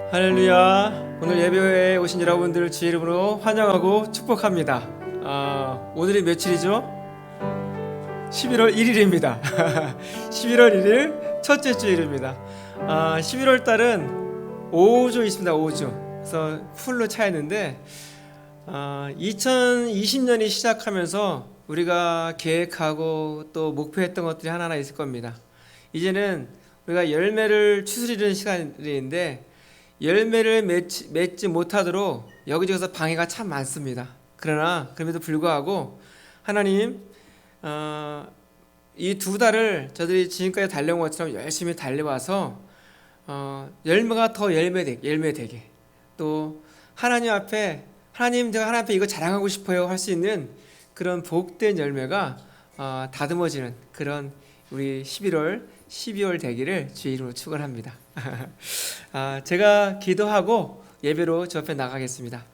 할렐루야. 오늘 예배에 오신 여러분들을 주의 이름으로 환영하고 축복합니다. 오늘이 며칠이죠? 11월 1일입니다 11월 1일 첫째 주일입니다. 11월 달은 5조 있습니다. 5조. 그래서 풀로 차였는데 2020년이 시작하면서 우리가 계획하고 또 목표했던 것들이 하나하나 있을 겁니다. 이제는 우리가 열매를 추스리는 시간인데 열매를 맺지 못하도록 여기저기서 방해가 참 많습니다. 그러나 그럼에도 불구하고 하나님 이 두 달을 저들이 지금까지 달려온 것처럼 열심히 달려와서 열매가 더 열매되게 또 하나님 앞에 제가 하나님 앞에 이거 자랑하고 싶어요 할 수 있는 그런 복된 열매가 다듬어지는 그런 우리 11월 12월 되기를 주의 이름으로 축원합니다. 제가 기도하고 예배로 저 앞에 나가겠습니다.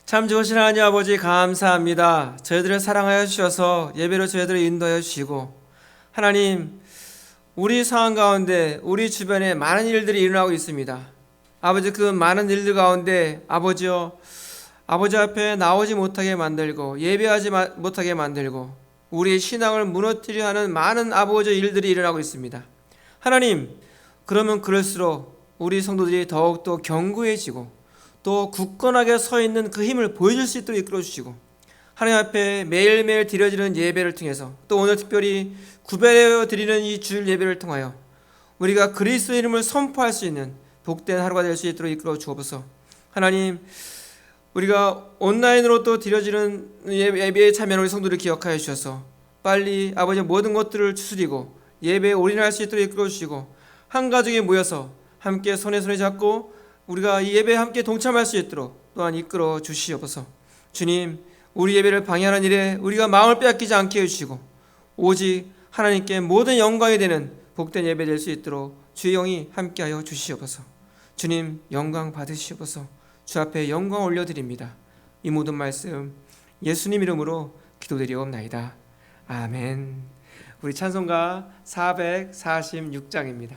참 좋으신 하나님 아버지 감사합니다. 저희들을 사랑하여 주셔서 예배로 저희들을 인도하여 주시고 하나님 우리 상황 가운데 우리 주변에 많은 일들이 일어나고 있습니다. 아버지 그 많은 일들 가운데 아버지여 아버지 앞에 나오지 못하게 만들고 예배하지 못하게 만들고 우리의 신앙을 무너뜨려 하는 많은 아버지의 일들이 일어나고 있습니다. 하나님 그러면 그럴수록 우리 성도들이 더욱더 견고해지고 또 굳건하게 서 있는 그 힘을 보여줄 수 있도록 이끌어주시고 하나님 앞에 매일매일 드려지는 예배를 통해서 또 오늘 특별히 구별하여 드리는 이 주일 예배를 통하여 우리가 그리스도의 이름을 선포할 수 있는 복된 하루가 될 수 있도록 이끌어 주옵소서. 하나님 우리가 온라인으로 또 드려지는 예배에 참여하는 우리 성도를 기억하여 주셔서 빨리 아버지 모든 것들을 추스리고 예배에 올인할 수 있도록 이끌어 주시고 한 가족이 모여서 함께 손에 잡고 우리가 이 예배에 함께 동참할 수 있도록 또한 이끌어 주시옵소서. 주님 우리 예배를 방해하는 일에 우리가 마음을 빼앗기지 않게 해주시고 오직 하나님께 모든 영광이 되는 복된 예배 될 수 있도록 주의 영이 함께하여 주시옵소서. 주님 영광 받으시옵소서. 주 앞에 영광 올려드립니다. 이 모든 말씀 예수님 이름으로 기도드리옵나이다. 아멘. 우리 찬송가 446장입니다.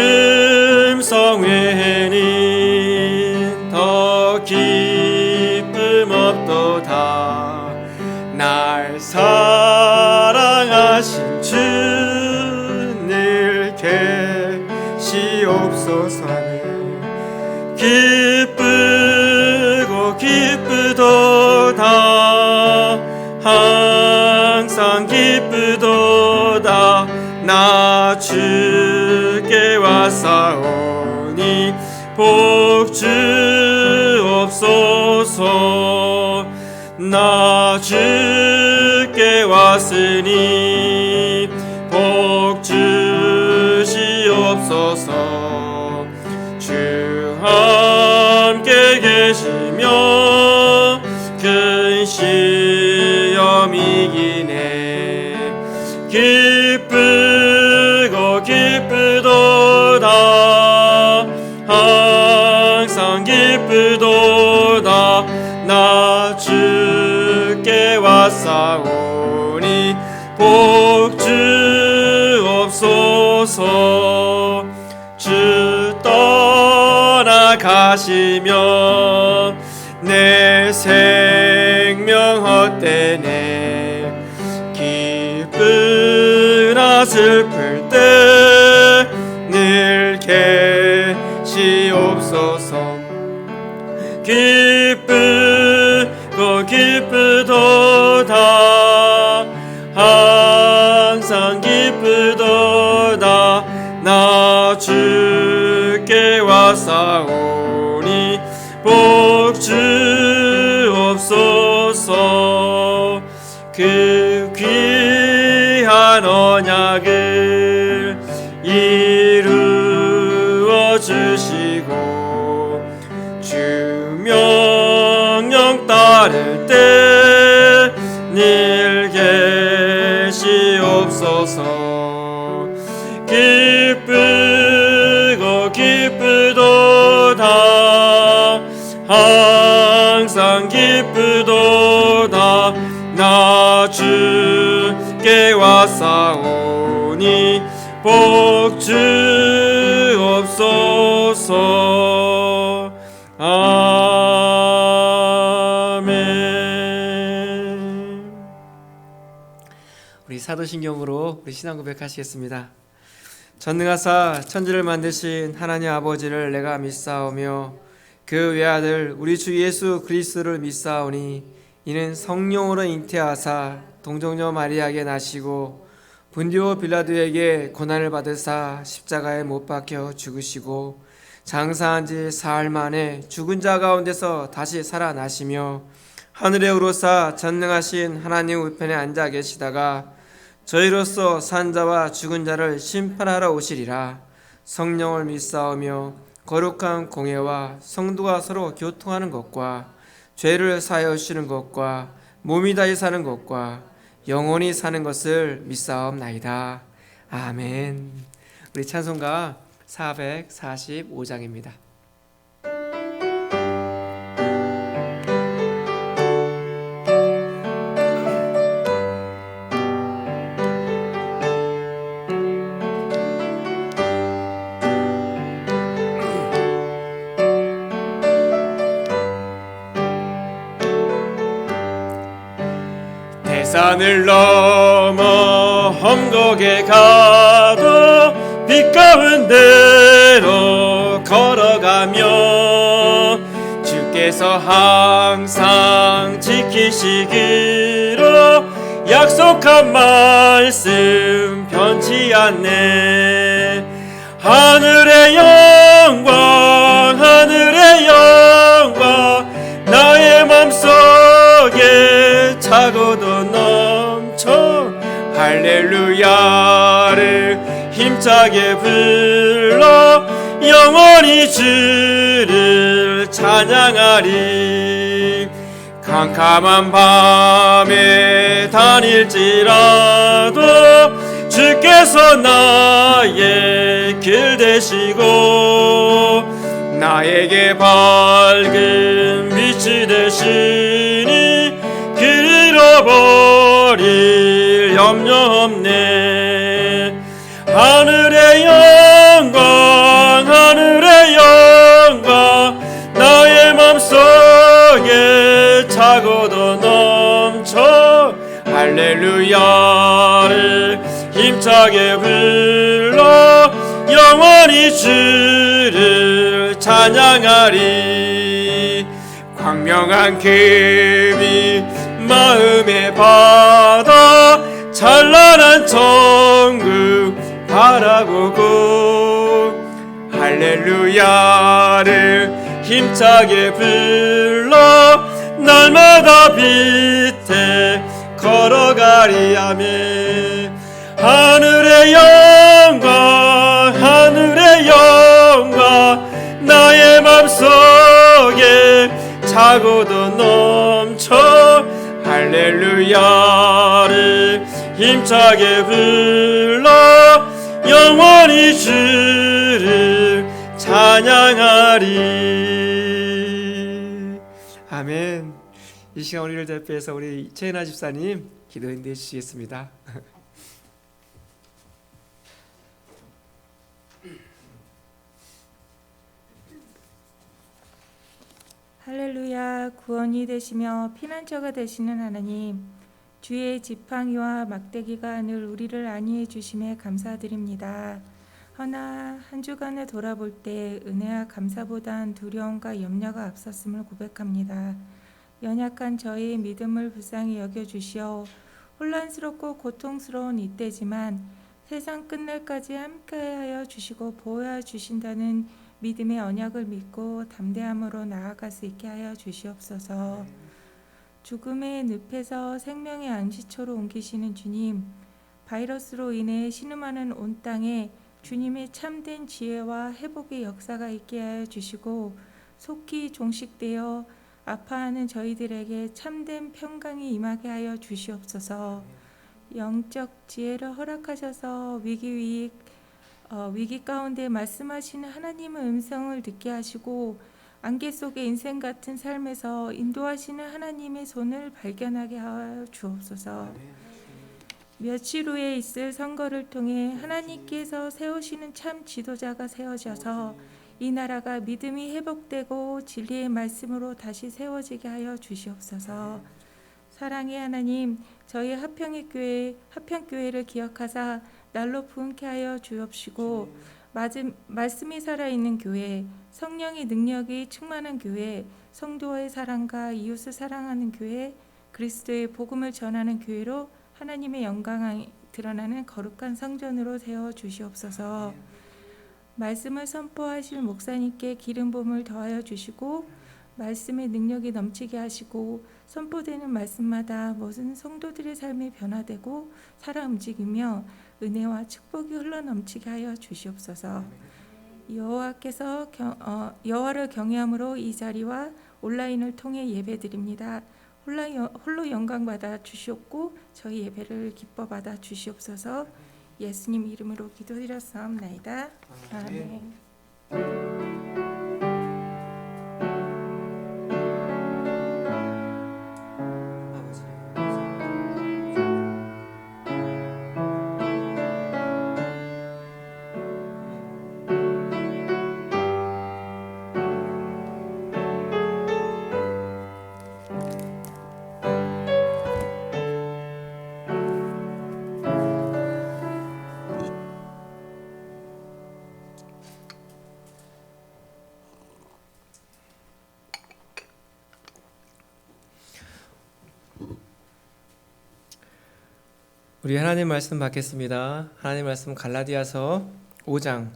주흠성 외에는 더 기쁨 없도다. 날 사랑하신 주 늘 계시옵소서. 기쁘고 기쁘도다. 항상 기쁘도다. 나 주께 왔사오니 복 주옵소서. 나 주께 왔으니 복 주시옵소서. 주 함께 계시며 큰 시험 이기네. 기쁘고 기쁘도다. 항상 기쁘도다. 나 주께 왔사오니 복 주옵소서. 주 떠나가시면 내 생명 헛되네. 기쁘나 슬플 때 늘 계시옵소서. 기쁘고 기쁘도다. 항상 기쁘도다. 나 주께 왔사오니 복 주옵소서. 그 귀한 언약을 이루어 주시고 주 명령 따를 때 늘 계시 주시옵소서. 기쁘고 기쁘도다 항상 기쁘도다 나 주께 왔사오니 복 주옵소서. 아멘. 우리 사도신경으로 우리 신앙 고백하시겠습니다. 전능하사 천지를 만드신 하나님 아버지를 내가 믿사오며 그 외아들 우리 주 예수 그리스도를 믿사오니 이는 성령으로 잉태하사 동정녀 마리아에게 나시고 본디오 빌라도에게 고난을 받으사 십자가에 못 박혀 죽으시고 장사한 지 사흘 만에 죽은 자 가운데서 다시 살아나시며 하늘에 오르사 전능하신 하나님 우편에 앉아 계시다가 저희로서 산 자와 죽은 자를 심판하러 오시리라. 성령을 믿사오며 거룩한 공예와 성도가 서로 교통하는 것과 죄를 사하여 주시는 것과 몸이 다시 사는 것과 영원히 사는 것을 믿사옵나이다. 아멘. 우리 찬송가 445장입니다. 산을 넘어 험곡에 가도 빛 가운데로 걸어가며 주께서 항상 지키시기로 약속한 말씀 변치 않네. 하늘의 영광 하늘의 영광 나의 맘속에 차고도 넘쳐 할렐루야를 힘차게 불러 영원히 주를 찬양하리. 캄캄한 밤에 다닐지라도 주께서 나의 길 되시고 나에게 밝은 빛이 되시니 길 잃어버릴 염려 없네. 하늘의 영광 하늘의 영광 나의 맘속에 차고도 넘쳐 할렐루야를 힘차게 불러 영원히 주를 찬양하리. 광명한 금이 마음에 받아 찬란한 천국 바라보고 할렐루야를 힘차게 불러 날마다 빛에 걸어가리. 아멘. 하늘의 영광 하늘의 영광 나의 맘속에 차고도 넘쳐 할렐루야를 힘차게 불러 영원히 주를 찬양하리. 아멘. 이 시간 우리를 대표해서 우리 최은아 집사님 기도해 주시겠습니다. 할렐루야. 구원이 되시며 피난처가 되시는 하나님, 주의 지팡이와 막대기가 늘 우리를 안위해 주심에 감사드립니다. 허나 한 주간을 돌아볼 때 은혜와 감사보단 두려움과 염려가 앞섰음을 고백합니다. 연약한 저희의 믿음을 불쌍히 여겨주시어 혼란스럽고 고통스러운 이때지만 세상 끝날까지 함께하여 주시고 보호하여 주신다는 믿음의 언약을 믿고 담대함으로 나아갈 수 있게 하여 주시옵소서. 죽음의 늪에서 생명의 안식처로 옮기시는 주님, 바이러스로 인해 신음하는 온 땅에 주님의 참된 지혜와 회복의 역사가 있게 하여 주시고 속히 종식되어 아파하는 저희들에게 참된 평강이 임하게 하여 주시옵소서. 영적 지혜를 허락하셔서 위기 가운데 말씀하시는 하나님의 음성을 듣게 하시고 안개 속의 인생 같은 삶에서 인도하시는 하나님의 손을 발견하게 하여 주옵소서. 며칠 후에 있을 선거를 통해 하나님께서 세우시는 참 지도자가 세워져서 이 나라가 믿음이 회복되고 진리의 말씀으로 다시 세워지게 하여 주시옵소서. 사랑의 하나님, 저희 합평교회를 기억하사 날로 부흥케 하여 주옵시고 말씀이 살아있는 교회, 성령의 능력이 충만한 교회, 성도의 사랑과 이웃을 사랑하는 교회, 그리스도의 복음을 전하는 교회로 하나님의 영광이 드러나는 거룩한 성전으로 세워 주시옵소서. 말씀을 선포하실 목사님께 기름 부음을 더하여 주시고 말씀의 능력이 넘치게 하시고 선포되는 말씀마다 모든 성도들의 삶이 변화되고 살아 움직이며 은혜와 축복이 흘러넘치게 하여 주시옵소서. 여호와를 경외함으로 이 자리와 온라인을 통해 예배드립니다. 홀로 영광 받아 주시옵고 저희 예배를 기뻐 받아 주시옵소서. 예수님 이름으로 기도드렸사옵나이다. 아멘. 우리 하나님 말씀 받겠습니다. 하나님 말씀 갈라디아서 5장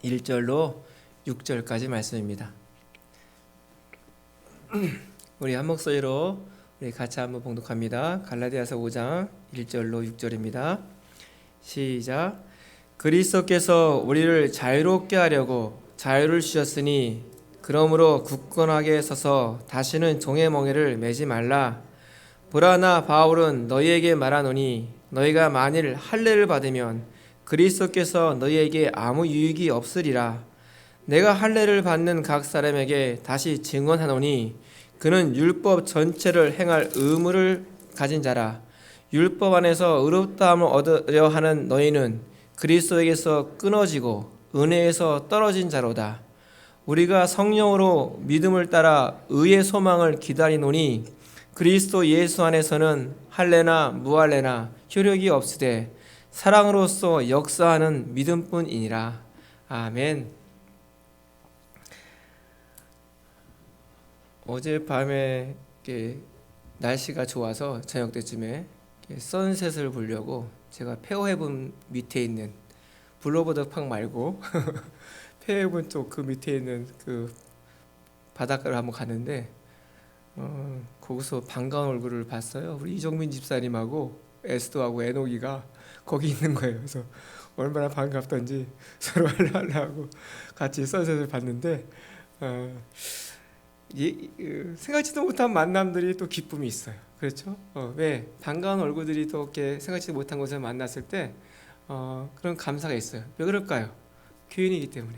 1절로 6절까지 말씀입니다. 우리 한 목소리로 우리 같이 한번 봉독합니다. 갈라디아서 5장 1절로 6절입니다. 시작. 그리스도께서 우리를 자유롭게 하려고 자유를 주셨으니 그러므로 굳건하게 서서 다시는 종의 멍에를 매지 말라. 보라, 나 바울은 너희에게 말하노니 너희가 만일 할례를 받으면 그리스도께서 너희에게 아무 유익이 없으리라. 내가 할례를 받는 각 사람에게 다시 증언하노니 그는 율법 전체를 행할 의무를 가진 자라. 율법 안에서 의롭다함을 얻으려 하는 너희는 그리스도에게서 끊어지고 은혜에서 떨어진 자로다. 우리가 성령으로 믿음을 따라 의의 소망을 기다리노니 그리스도 예수 안에서는 할례나 무할례나 효력이 없으되 사랑으로서 역사하는 믿음뿐이니라. 아멘. 어젯밤에 날씨가 좋아서 저녁 때쯤에 선셋을 보려고 제가 페어헤븐 밑에 있는 블루버드 팍 말고 페어헤븐 쪽 그 밑에 있는 그 바닷가를 한번 갔는데 거기서 반가운 얼굴을 봤어요. 우리 이정민 집사님하고 에스더하고 에녹이가 거기 있는 거예요. 그래서 얼마나 반갑던지 서로 하려고 같이 선셋을 봤는데 생각지도 못한 만남들이 또 기쁨이 있어요. 그렇죠? 왜 반가운 얼굴들이 또 이렇게 생각지도 못한 곳에 만났을 때 그런 감사가 있어요. 왜 그럴까요? 교인이기 때문에,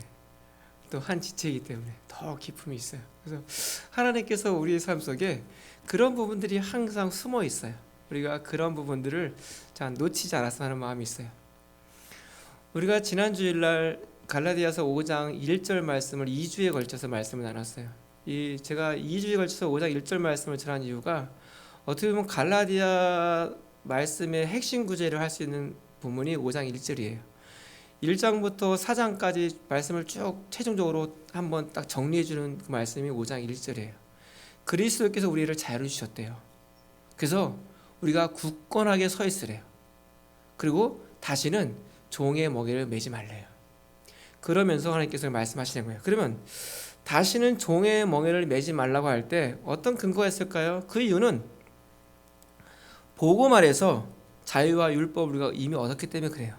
또 한 지체이기 때문에 더 기쁨이 있어요. 그래서 하나님께서 우리의 삶 속에 그런 부분들이 항상 숨어 있어요. 우리가 그런 부분들을 잘 놓치지 않았으면 하는 마음이 있어요. 우리가 지난 주일날 갈라디아서 5장 1절 말씀을 2주에 걸쳐서 말씀을 나눴어요. 제가 2주에 걸쳐서 5장 1절 말씀을 전한 이유가 어떻게 보면 갈라디아 말씀의 핵심 구제를 할 수 있는 부분이 5장 1절이에요. 1장부터 4장까지 말씀을 쭉 최종적으로 한번 딱 정리해 주는 그 말씀이 5장 1절이에요. 그리스도께서 우리를 자유를 주셨대요. 그래서 우리가 굳건하게 서 있으래요. 그리고 다시는 종의 멍에를 매지 말래요. 그러면서 하나님께서 말씀하시는 거예요. 그러면 다시는 종의 멍에를 매지 말라고 할 때 어떤 근거가 있을까요? 그 이유는 복음 아래서 자유와 율법을 우리가 이미 얻었기 때문에 그래요.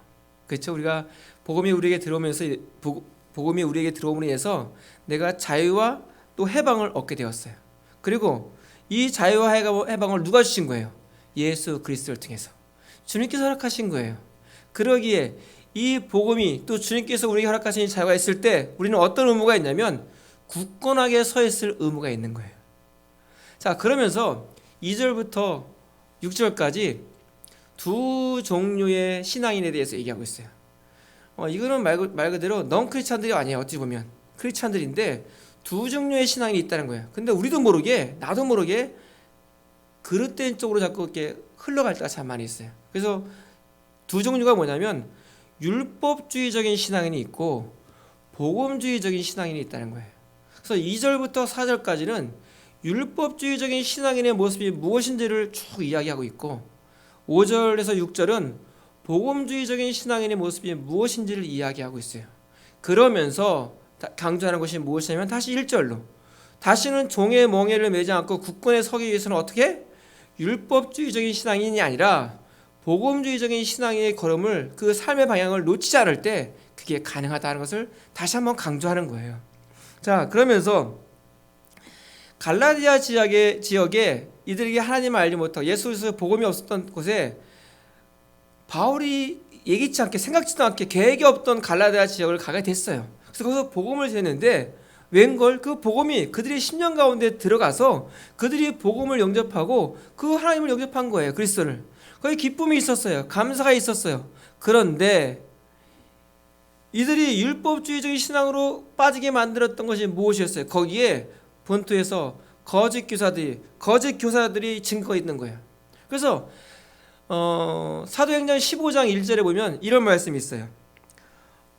그렇죠? 우리가 복음이 우리에게 들어옴으로 인해서 내가 자유와 또 해방을 얻게 되었어요. 그리고 이 자유와 해방을 누가 주신 거예요? 예수 그리스도를 통해서. 주님께서 허락하신 거예요. 그러기에 이 복음이 또 주님께서 우리에게 허락하신 자유가 있을 때 우리는 어떤 의무가 있냐면 굳건하게 서 있을 의무가 있는 거예요. 자, 그러면서 2절부터 6절까지 두 종류의 신앙인에 대해서 얘기하고 있어요. 이거는 말 그대로 넌 크리스찬들이 아니에요. 어찌 보면 크리스찬들인데 두 종류의 신앙인이 있다는 거예요. 근데 우리도 모르게, 나도 모르게 그릇된 쪽으로 자꾸 이렇게 흘러갈 때가 참 많이 있어요. 그래서 두 종류가 뭐냐면 율법주의적인 신앙인이 있고 복음주의적인 신앙인이 있다는 거예요. 그래서 2절부터 4절까지는 율법주의적인 신앙인의 모습이 무엇인지를 쭉 이야기하고 있고 5절에서 6절은 복음주의적인 신앙인의 모습이 무엇인지를 이야기하고 있어요. 그러면서 강조하는 것이 무엇이냐면 다시 1절로 다시는 종의 멍에를 매지 않고 굳건히 서기 위해서는 어떻게? 율법주의적인 신앙인이 아니라 복음주의적인 신앙의 걸음을 그 삶의 방향을 놓치지 않을 때 그게 가능하다는 것을 다시 한번 강조하는 거예요. 자, 그러면서 갈라디아 지역에 이들에게 하나님을 알지 못하고 예수 그리스도의 복음이 없었던 곳에 바울이 예기치 않게 생각지도 않게 계획이 없던 갈라디아 지역을 가게 됐어요. 그래서 거기서 복음을 전했는데 웬걸 그 복음이 그들의 심령 가운데 들어가서 그들이 복음을 영접하고 그 하나님을 영접한 거예요. 그리스도를. 거기 기쁨이 있었어요. 감사가 있었어요. 그런데 이들이 율법주의적인 신앙으로 빠지게 만들었던 것이 무엇이었어요? 거기에 본토에서 거짓 교사들이 증거가 있는 거예요. 그래서 사도행전 15장 1절에 보면 이런 말씀이 있어요.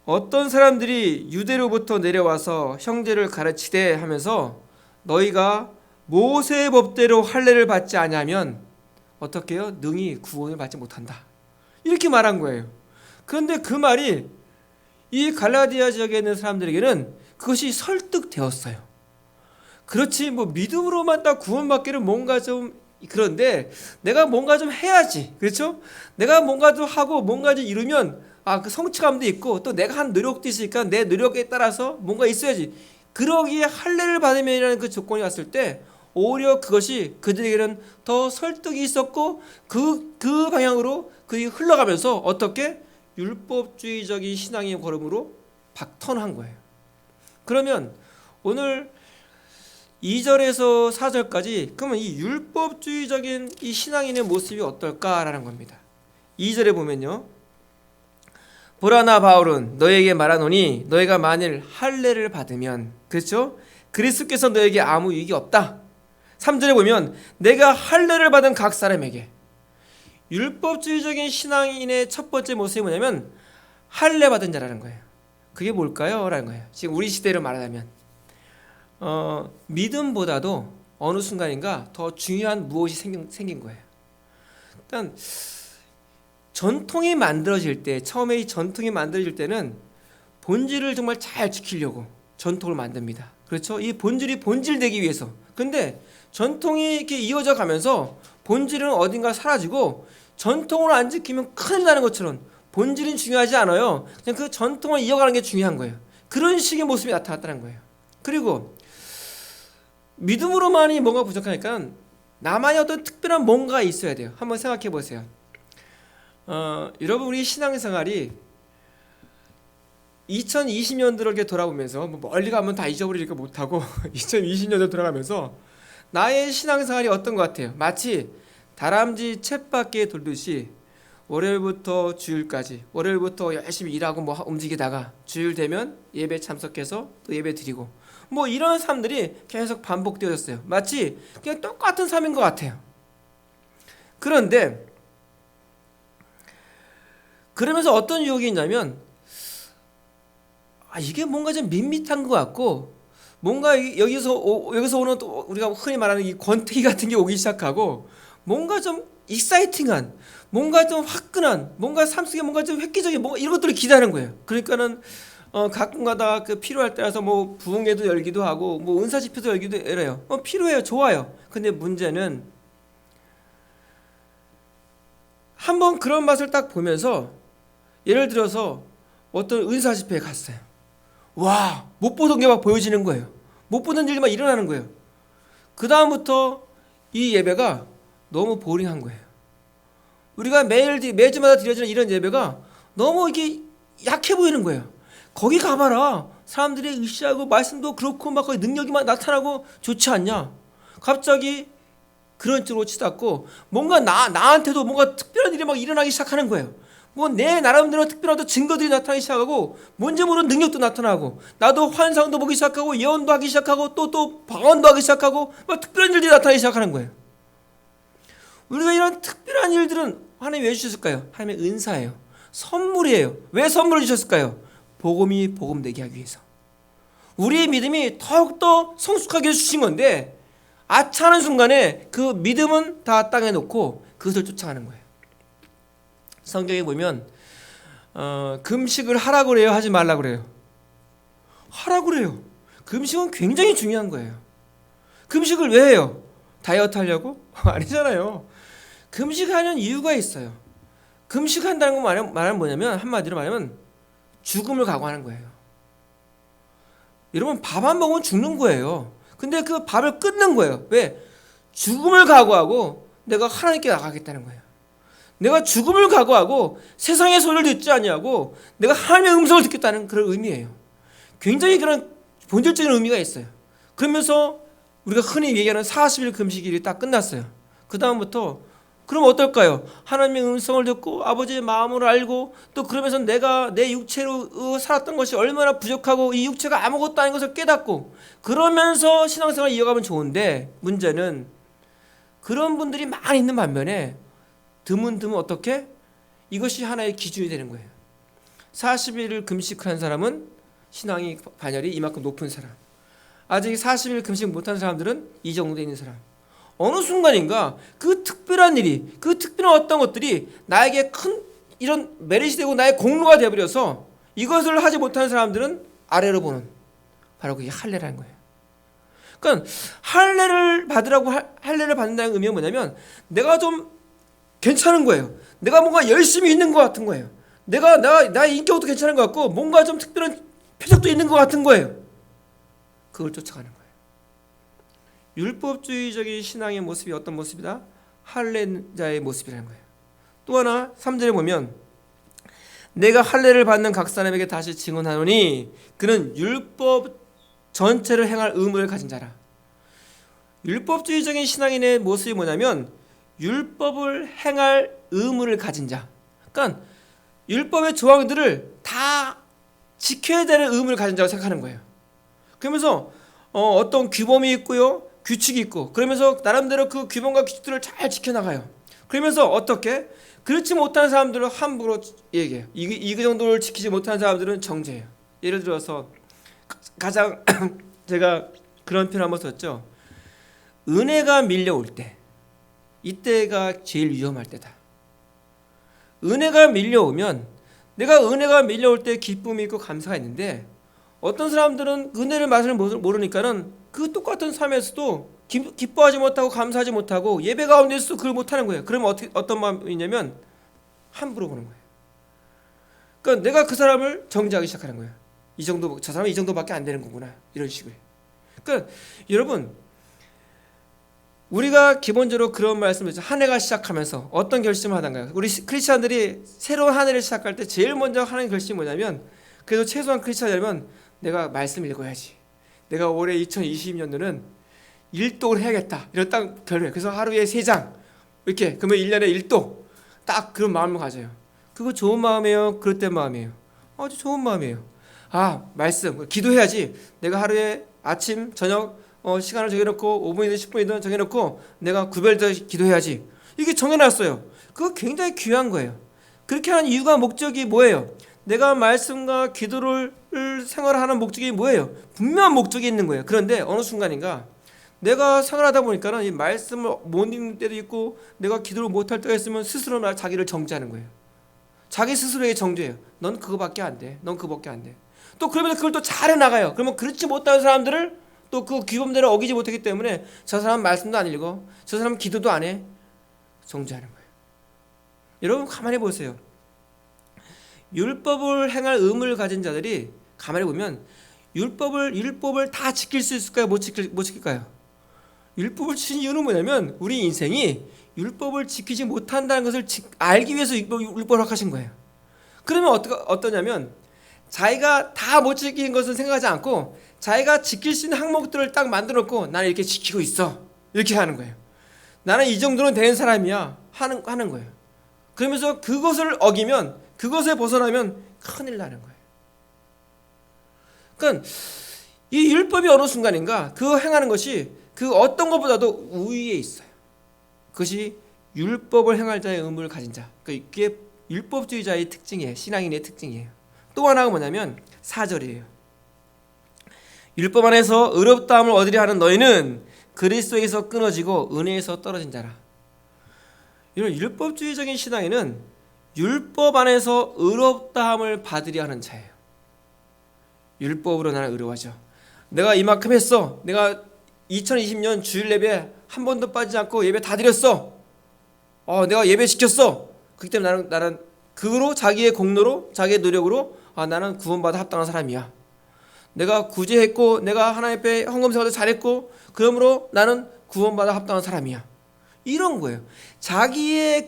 어떤 사람들이 유대로부터 내려와서 형제를 가르치되 하면서 너희가 모세의 법대로 할례를 받지 아니하면 어떻게 해요? 능히 구원을 받지 못한다. 이렇게 말한 거예요. 그런데 그 말이 이 갈라디아 지역에 있는 사람들에게는 그것이 설득되었어요. 그렇지 뭐 믿음으로만 딱 구원받기는 뭔가 좀 그런데 내가 뭔가 좀 해야지. 그렇죠? 내가 뭔가 좀 하고 뭔가 좀 이루면 그 성취감도 있고 또 내가 한 노력도 있으니까 내 노력에 따라서 뭔가 있어야지. 그러기에 할례를 받으면이라는 그 조건이 왔을 때 오히려 그것이 그들에게는 더 설득이 있었고 그 방향으로 그들이 흘러가면서 어떻게 율법주의적인 신앙의 걸음으로 박턴한 거예요. 그러면 오늘 2절에서 4절까지 그러면 이 율법주의적인 이 신앙인의 모습이 어떨까라는 겁니다. 2절에 보면요. 보라 나 바울은 너에게 말하노니 너희가 만일 할례를 받으면 그렇죠? 그리스도께서 너에게 아무 유익이 없다. 3절에 보면 내가 할례를 받은 각 사람에게 율법주의적인 신앙인의 첫 번째 모습이 뭐냐면 할례 받은 자라는 거예요. 그게 뭘까요? 라는 거예요. 지금 우리 시대로 말하자면 믿음보다도 어느 순간인가 더 중요한 무엇이 생긴 거예요. 일단 전통이 만들어질 때 처음에 이 전통이 만들어질 때는 본질을 정말 잘 지키려고 전통을 만듭니다. 그렇죠? 이 본질이 본질되기 위해서. 근데 전통이 이렇게 이어져 가면서 본질은 어딘가 사라지고 전통을 안 지키면 큰일 나는 것처럼 본질은 중요하지 않아요. 그냥 그 전통을 이어가는 게 중요한 거예요. 그런 식의 모습이 나타났다는 거예요. 그리고 믿음으로만이 뭔가 부족하니까 나만의 어떤 특별한 뭔가가 있어야 돼요. 한번 생각해 보세요. 여러분 우리 신앙생활이 2020년도를 이렇게 돌아보면서 멀리 가면 다 잊어버리니까 못하고 2020년도 돌아가면서 나의 신앙생활이 어떤 것 같아요? 마치 다람쥐 쳇바퀴에 돌듯이 월요일부터 주일까지 월요일부터 열심히 일하고 뭐 움직이다가 주일 되면 예배 참석해서 또 예배 드리고 뭐 이런 삶들이 계속 반복되어졌어요. 마치 그냥 똑같은 삶인 것 같아요. 그런데 그러면서 어떤 유혹이 있냐면 이게 뭔가 좀 밋밋한 것 같고 뭔가 여기서 오는 또 우리가 흔히 말하는 이 권태기 같은 게 오기 시작하고 뭔가 좀 익사이팅한 뭔가 좀 화끈한 뭔가 삶 속에 뭔가 좀 획기적인 뭔가 이런 것들을 기대하는 거예요. 그러니까는 가끔가다 그 필요할 때라서 뭐 부흥회도 열기도 하고 뭐 은사 집회도 열기도 이래요. 필요해요. 좋아요. 근데 문제는 한번 그런 맛을 딱 보면서 예를 들어서 어떤 은사 집회에 갔어요. 와, 못 보던 게 막 보여지는 거예요. 못 보던 일이 막 일어나는 거예요. 그 다음부터 이 예배가 너무 보링한 거예요. 우리가 매주마다 드려지는 이런 예배가 너무 이게 약해 보이는 거예요. 거기 가봐라. 사람들이 으쌰하고 말씀도 그렇고 막 거기 능력이 막 나타나고 좋지 않냐? 갑자기 그런 쪽으로 치닫고 뭔가 나한테도 뭔가 특별한 일이 막 일어나기 시작하는 거예요. 뭐 내 나름대로 특별한 증거들이 나타나기 시작하고 뭔지 모르는 능력도 나타나고 나도 환상도 보기 시작하고 예언도 하기 시작하고 또 방언도 하기 시작하고 막 특별한 일들이 나타나기 시작하는 거예요. 우리가 이런 특별한 일들은 하나님이 왜 주셨을까요? 하나님의 은사예요. 선물이에요. 왜 선물을 주셨을까요? 복음이 복음되게 하기 위해서. 우리의 믿음이 더욱더 성숙하게 해주신 건데 아차하는 순간에 그 믿음은 다 땅에 놓고 그것을 쫓아가는 거예요. 성경에 보면 금식을 하라고 그래요? 하지 말라고 그래요? 하라고 그래요. 금식은 굉장히 중요한 거예요. 금식을 왜 해요? 다이어트 하려고? 아니잖아요. 금식하는 이유가 있어요. 금식한다는 거 말하면 뭐냐면 한마디로 말하면 죽음을 각오하는 거예요. 여러분 밥 안 먹으면 죽는 거예요. 근데 그 밥을 끊는 거예요. 왜? 죽음을 각오하고 내가 하나님께 나가겠다는 거예요. 내가 죽음을 각오하고 세상의 소리를 듣지 않냐고 내가 하나님의 음성을 듣겠다는 그런 의미예요. 굉장히 그런 본질적인 의미가 있어요. 그러면서 우리가 흔히 얘기하는 40일 금식일이 딱 끝났어요. 그 다음부터 그럼 어떨까요? 하나님의 음성을 듣고 아버지의 마음을 알고 또 그러면서 내가 내 육체로 살았던 것이 얼마나 부족하고 이 육체가 아무것도 아닌 것을 깨닫고 그러면서 신앙생활을 이어가면 좋은데 문제는 그런 분들이 많이 있는 반면에 드문드문 어떻게? 이것이 하나의 기준이 되는 거예요. 40일을 금식한 사람은 신앙이 반열이 이만큼 높은 사람, 아직 40일 금식 못한 사람들은 이 정도 있는 사람. 어느 순간인가 그 특별한 일이, 그 특별한 어떤 것들이 나에게 큰 이런 메리트 되고 나의 공로가 되어버려서 이것을 하지 못하는 사람들은 아래로 보는, 바로 그게 할례라는 거예요. 그러니까 할례를 받는다는 의미는 뭐냐면 내가 좀 괜찮은 거예요. 내가 뭔가 열심히 있는 것 같은 거예요. 나의 인격도 괜찮은 것 같고 뭔가 좀 특별한 표적도 있는 것 같은 거예요. 그걸 쫓아가는 거예요. 율법주의적인 신앙의 모습이 어떤 모습이다? 할례자의 모습이라는 거예요. 또 하나 3절에 보면 내가 할례를 받는 각 사람에게 다시 증언하노니 그는 율법 전체를 행할 의무를 가진 자라. 율법주의적인 신앙인의 모습이 뭐냐면 율법을 행할 의무를 가진 자. 그러니까 율법의 조항들을 다 지켜야 되는 의무를 가진 자라고 생각하는 거예요. 그러면서 어떤 규범이 있고요, 규칙이 있고, 그러면서 나름대로 그 규범과 규칙들을 잘 지켜나가요. 그러면서 어떻게? 그렇지 못한 사람들은 함부로 얘기해요. 이 정도를 지키지 못한 사람들은 정죄해요. 예를 들어서 가장 제가 그런 표현 한번 썼죠. 은혜가 밀려올 때, 이때가 제일 위험할 때다. 은혜가 밀려오면 내가 은혜가 밀려올 때 기쁨이 있고 감사가 있는데 어떤 사람들은 은혜를 맛을 모르니까는 그 똑같은 삶에서도 기뻐하지 못하고 감사하지 못하고 예배 가운데서도 그걸 못하는 거예요. 그러면 어떤 마음이냐면 함부로 보는 거예요. 그러니까 내가 그 사람을 정죄하기 시작하는 거예요. 저 사람은 이 정도밖에 안 되는 거구나, 이런 식으로. 그러니까 여러분, 우리가 기본적으로 그런 말씀을 드리죠. 한 해가 시작하면서 어떤 결심을 하던가요? 우리 크리스찬들이 새로운 한 해를 시작할 때 제일 먼저 하는 결심이 뭐냐면, 그래도 최소한 크리스찬이라면 내가 말씀 읽어야지, 내가 올해 2022년도는 일독을 해야겠다, 이런 딱 결심해요. 그래서 하루에 3장 이렇게, 그러면 1년에 1독, 딱 그런 마음을 가져요. 그거 좋은 마음이에요? 그릇된 마음이에요? 아주 좋은 마음이에요. 말씀, 기도해야지. 내가 하루에 아침 저녁 시간을 정해놓고 5분이든 10분이든 정해놓고 내가 구별돼서 기도해야지. 이게 정해놨어요. 그거 굉장히 귀한 거예요. 그렇게 하는 이유가, 목적이 뭐예요? 내가 말씀과 기도를 생활하는 목적이 뭐예요? 분명한 목적이 있는 거예요. 그런데 어느 순간인가 내가 생활하다 보니까는 이 말씀을 못 읽는 때도 있고 내가 기도를 못할 때가 있으면 스스로 자기를 정죄하는 거예요. 자기 스스로에게 정죄해요. 넌 그거밖에 안 돼. 넌 그거밖에 안 돼. 또 그러면서 그걸 또 잘해 나가요. 그러면 그렇지 못한 사람들을 또 그 규범대로 어기지 못하기 때문에 저 사람 말씀도 안 읽어, 저 사람 기도도 안 해, 정죄하는 거예요. 여러분 가만히 보세요. 율법을 행할 의무를 가진 자들이 가만히 보면 율법을 다 지킬 수 있을까요? 못 지킬까요? 율법을 지키는 이유는 뭐냐면 우리 인생이 율법을 지키지 못한다는 것을 알기 위해서 율법을 허락하신 거예요. 그러면 어떠냐면 자기가 다 못 지키는 것은 생각하지 않고 자기가 지킬 수 있는 항목들을 딱 만들어 놓고 나는 이렇게 지키고 있어, 이렇게 하는 거예요. 나는 이 정도는 되는 사람이야 하는 거예요. 그러면서 그것을 어기면, 그것에 벗어나면 큰일 나는 거예요. 그러니까 이 율법이 어느 순간인가 그 행하는 것이 그 어떤 것보다도 우위에 있어요. 그것이 율법을 행할 자의 의무를 가진 자. 그러니까 이게 율법주의자의 특징이에요. 신앙인의 특징이에요. 또 하나가 뭐냐면 4절이에요. 율법 안에서 의롭다함을 얻으려 하는 너희는 그리스도에서 끊어지고 은혜에서 떨어진 자라. 이런 율법주의적인 신앙인은 율법 안에서 의롭다함을 받으려 하는 자예요. 율법으로 나는 의로워져. 내가 이만큼 했어. 내가 2020년 주일 예배 한 번도 빠지지 않고 예배 다 드렸어. 내가 예배 시켰어. 그렇기 때문에 나는 그로 자기의 공로로, 자기의 노력으로 나는 구원받아 합당한 사람이야. 내가 구제했고 내가 하나님 앞에 헌금 생활도 잘했고 그러므로 나는 구원받아 합당한 사람이야. 이런 거예요. 자기의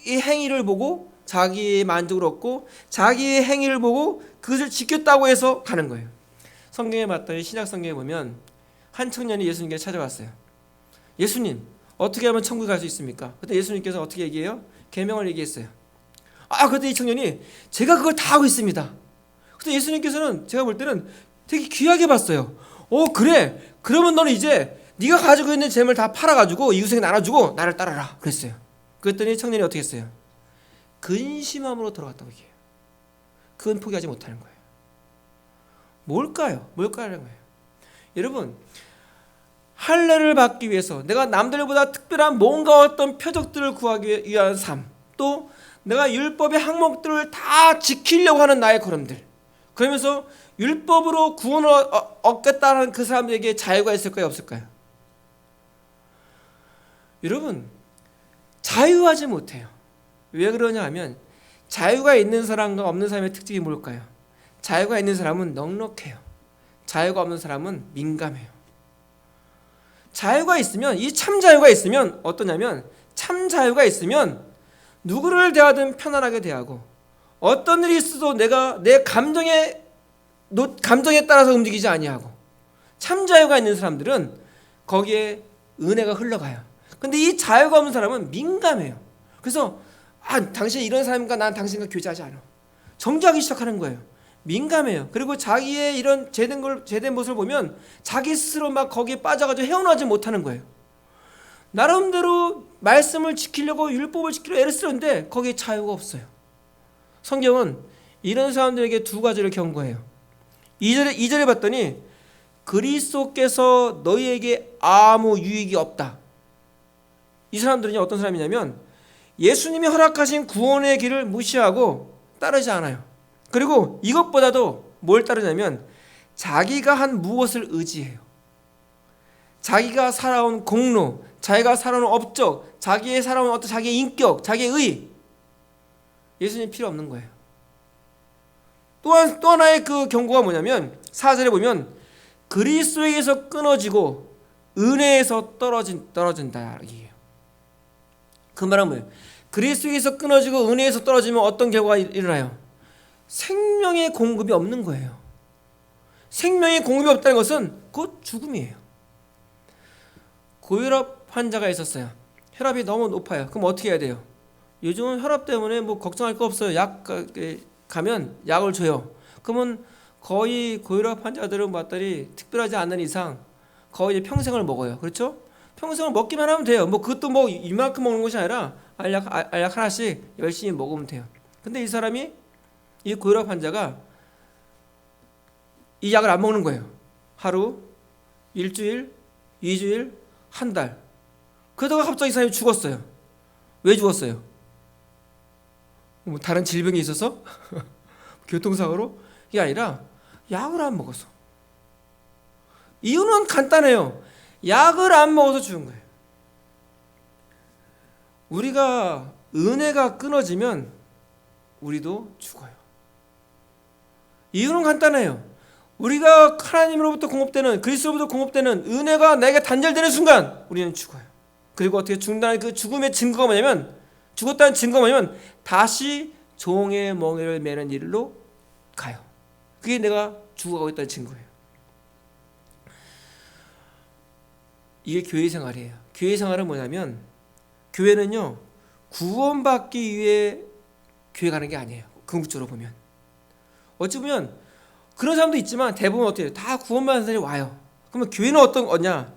이 행위를 보고 자기의 만족을 얻고 자기의 행위를 보고 그것을 지켰다고 해서 가는 거예요. 성경에 봤더니 신약 성경에 보면 한 청년이 예수님께 찾아왔어요. 예수님, 어떻게 하면 천국에 갈 수 있습니까? 그때 예수님께서 어떻게 얘기해요? 계명을 얘기했어요. 그때 이 청년이 제가 그걸 다 하고 있습니다. 그때 예수님께서는 제가 볼 때는 되게 귀하게 봤어요. 그래. 그러면 너는 이제 네가 가지고 있는 재물 다 팔아가지고 이웃에게 나눠주고 나를 따라라. 그랬어요. 그랬더니 청년이 어떻게 했어요? 근심함으로 돌아갔다고 얘기해요. 그건 포기하지 못하는 거예요. 뭘까요? 뭘까라는 거예요. 여러분, 할례를 받기 위해서 내가 남들보다 특별한 뭔가 어떤 표적들을 구하기 위한 삶, 또 내가 율법의 항목들을 다 지키려고 하는 나의 걸음들, 그러면서 율법으로 구원을 얻겠다는 그 사람들에게 자유가 있을까요? 없을까요? 여러분, 자유하지 못해요. 왜 그러냐 하면 자유가 있는 사람과 없는 사람의 특징이 뭘까요? 자유가 있는 사람은 넉넉해요. 자유가 없는 사람은 민감해요. 자유가 있으면, 이 참 자유가 있으면 어떠냐면, 참 자유가 있으면 누구를 대하든 편안하게 대하고 어떤 일이 있어도 내가 내 감정에 따라서 움직이지 아니하고, 참 자유가 있는 사람들은 거기에 은혜가 흘러가요. 근데 이 자유가 없는 사람은 민감해요. 그래서 당신 이런 사람이니까 난 당신과 교제하지 않아. 정죄하기 시작하는 거예요. 민감해요. 그리고 자기의 이런 제된 모습을 보면 자기 스스로 막 거기에 빠져가지고 헤어나지 못하는 거예요. 나름대로 말씀을 지키려고 율법을 지키려고 애를 쓰는데 거기에 자유가 없어요. 성경은 이런 사람들에게 두 가지를 경고해요. 2절에 봤더니 그리스도께서 너희에게 아무 유익이 없다. 이 사람들은 어떤 사람이냐면 예수님이 허락하신 구원의 길을 무시하고 따르지 않아요. 그리고 이것보다도 뭘 따르냐면 자기가 한 무엇을 의지해요. 자기가 살아온 공로, 자기가 살아온 업적, 자기의 살아온 어떤 자기의 인격, 자기의 의, 예수님 필요 없는 거예요. 또 하나의 그 경고가 뭐냐면 4절에 보면 그리스도에게서 끊어지고 은혜에서 떨어진다 이게요. 그 말은 뭐예요? 그리스도에게서 끊어지고 은혜에서 떨어지면 어떤 결과가 일어나요? 생명의 공급이 없는 거예요. 생명의 공급이 없다는 것은 곧 죽음이에요. 고혈압 환자가 있었어요. 혈압이 너무 높아요. 그럼 어떻게 해야 돼요? 요즘은 혈압 때문에 뭐 걱정할 거 없어요. 약 가면 약을 줘요. 그러면 거의 고혈압 환자들은 봤더니 특별하지 않는 이상 거의 평생을 먹어요. 그렇죠? 평생을 먹기만 하면 돼요. 뭐 그것도 뭐 이만큼 먹는 것이 아니라 알약 하나씩 열심히 먹으면 돼요. 근데 이 사람이, 이 고혈압 환자가 이 약을 안 먹는 거예요. 하루, 일주일, 2주일, 한 달. 그러다가 갑자기 이 사람이 죽었어요. 왜 죽었어요? 뭐 다른 질병이 있어서? 교통사고로? 이게 아니라 약을 안 먹어서. 이유는 간단해요. 약을 안 먹어서 죽은 거예요. 우리가 은혜가 끊어지면 우리도 죽어요. 이유는 간단해요. 우리가 하나님으로부터 공급되는, 그리스도로부터 공급되는 은혜가 나에게 단절되는 순간 우리는 죽어요. 그리고 어떻게 죽는다는 그 죽음의 증거가 뭐냐면, 죽었다는 증거가 뭐냐면 다시 종의 멍에를 매는 일로 가요. 그게 내가 죽어가고 있다는 증거예요. 이게 교회 생활이에요. 교회 생활은 뭐냐면, 교회는요 구원받기 위해 교회 가는 게 아니에요. 궁극적으로 보면, 어찌 보면 그런 사람도 있지만 대부분 어때요? 다 구원받은 사람이 와요. 그러면 교회는 어떤 거냐?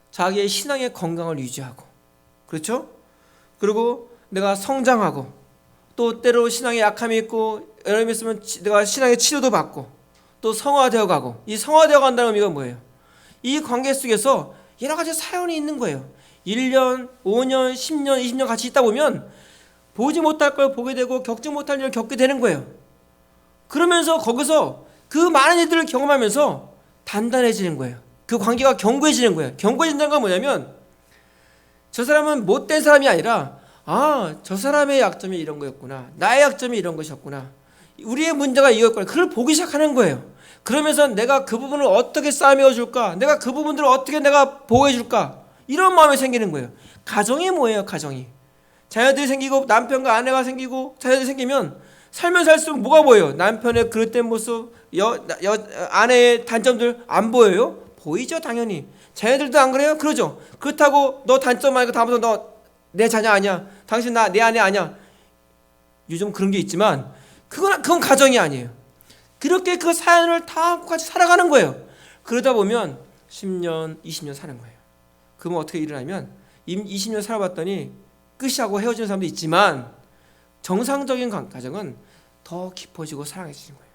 자기의 신앙의 건강을 유지하고, 그렇죠? 그리고 내가 성장하고, 또 때로 신앙에 약함이 있고 여러분 있으면 내가 신앙의 치료도 받고, 또 성화되어 가고. 이 성화되어 간다는 의미가 뭐예요? 이 관계 속에서 여러 가지 사연이 있는 거예요. 1년, 5년, 10년, 20년 같이 있다 보면 보지 못할 걸 보게 되고 겪지 못할 일을 겪게 되는 거예요. 그러면서 거기서 그 많은 일들을 경험하면서 단단해지는 거예요. 그 관계가 견고해지는 거예요. 견고해진다는 건 뭐냐면, 저 사람은 못된 사람이 아니라, 아, 저 사람의 약점이 이런 거였구나, 나의 약점이 이런 것이었구나, 우리의 문제가 이거였구나, 그걸 보기 시작하는 거예요. 그러면서 내가 그 부분을 어떻게 싸매어 줄까, 내가 그 부분들을 어떻게 내가 보호해 줄까, 이런 마음이 생기는 거예요. 가정이 뭐예요? 가정이 자녀들이 생기고 남편과 아내가 생기고 자녀들이 생기면 살면 살수록 뭐가 보여요? 남편의 그릇된 모습, 아내의 단점들 안 보여요? 보이죠, 당연히. 자녀들도 안 그래요? 그러죠. 그렇다고 너 단점 아니고 다음부터 너 내 자녀 아니야, 당신 내 아내 아니야, 요즘 그런 게 있지만 그건 가정이 아니에요. 그렇게 그 사연을 다 안고 같이 살아가는 거예요. 그러다 보면 10년, 20년 사는 거예요. 그러면 어떻게 일어나면 20년 살아봤더니 끝이하고 헤어지는 사람도 있지만, 정상적인 가정은 더 깊어지고 사랑해지는 거예요.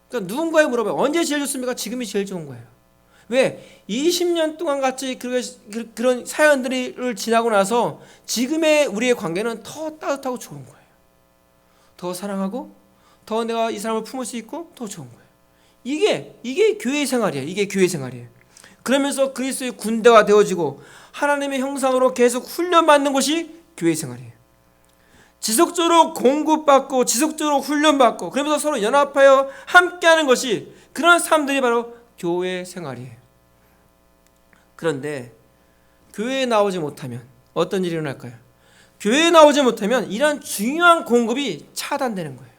그러니까 누군가에 물어봐요. 언제 제일 좋습니까? 지금이 제일 좋은 거예요. 왜? 20년 동안 같이 그런 사연들을 지나고 나서 지금의 우리의 관계는 더 따뜻하고 좋은 거예요. 더 사랑하고, 더 내가 이 사람을 품을 수 있고 더 좋은 거예요. 이게 교회 생활이에요. 이게 교회 생활이에요. 그러면서 그리스도의 군대가 되어지고 하나님의 형상으로 계속 훈련받는 것이 교회 생활이에요. 지속적으로 공급받고 지속적으로 훈련받고, 그러면서 서로 연합하여 함께하는 것이, 그런 사람들이 바로 교회 생활이에요. 그런데 교회에 나오지 못하면 어떤 일이 일어날까요? 교회에 나오지 못하면 이런 중요한 공급이 차단되는 거예요.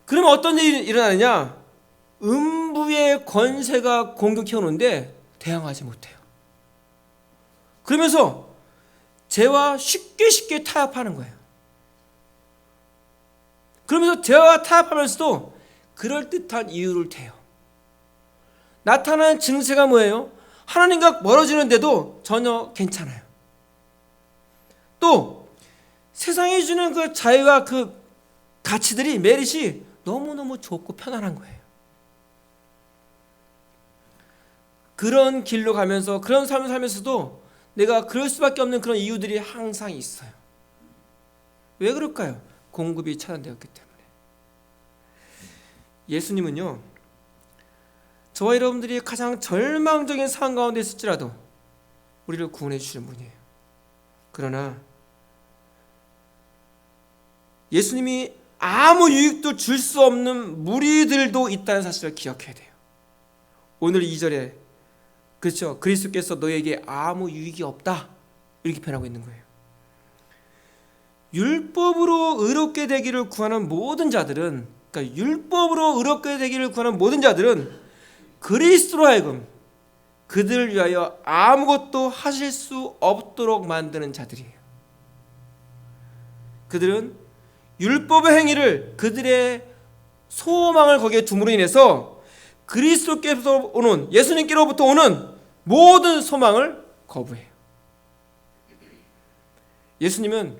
그러면 어떤 일이 일어나느냐? 음부의 권세가 공격해 오는데 대항하지 못해요. 그러면서 죄와 쉽게 타협하는 거예요. 그러면서 죄와 타협하면서도 그럴듯한 이유를 대요. 나타나는 증세가 뭐예요? 하나님과 멀어지는데도 전혀 괜찮아요. 또 세상이 주는 그 자유와 그 가치들이, 메릿이 너무너무 좋고 편안한 거예요. 그런 길로 가면서, 그런 삶을 살면서도 내가 그럴 수밖에 없는 그런 이유들이 항상 있어요. 왜 그럴까요? 공급이 차단되었기 때문에. 예수님은요, 저와 여러분들이 가장 절망적인 상황 가운데 있을지라도 우리를 구원해 주시는 분이에요. 그러나 예수님이 아무 유익도 줄 수 없는 무리들도 있다는 사실을 기억해야 돼요. 오늘 2절에, 그렇죠, 그리스도께서 너에게 아무 유익이 없다, 이렇게 표현하고 있는 거예요. 율법으로 의롭게 되기를 구하는 모든 자들은, 그러니까 율법으로 의롭게 되기를 구하는 모든 자들은 그리스도로 하여금 그들을 위하여 아무것도 하실 수 없도록 만드는 자들이에요. 그들은 율법의 행위를, 그들의 소망을 거기에 둠으로 인해서 그리스도께서 오는, 예수님께로부터 오는 모든 소망을 거부해요. 예수님은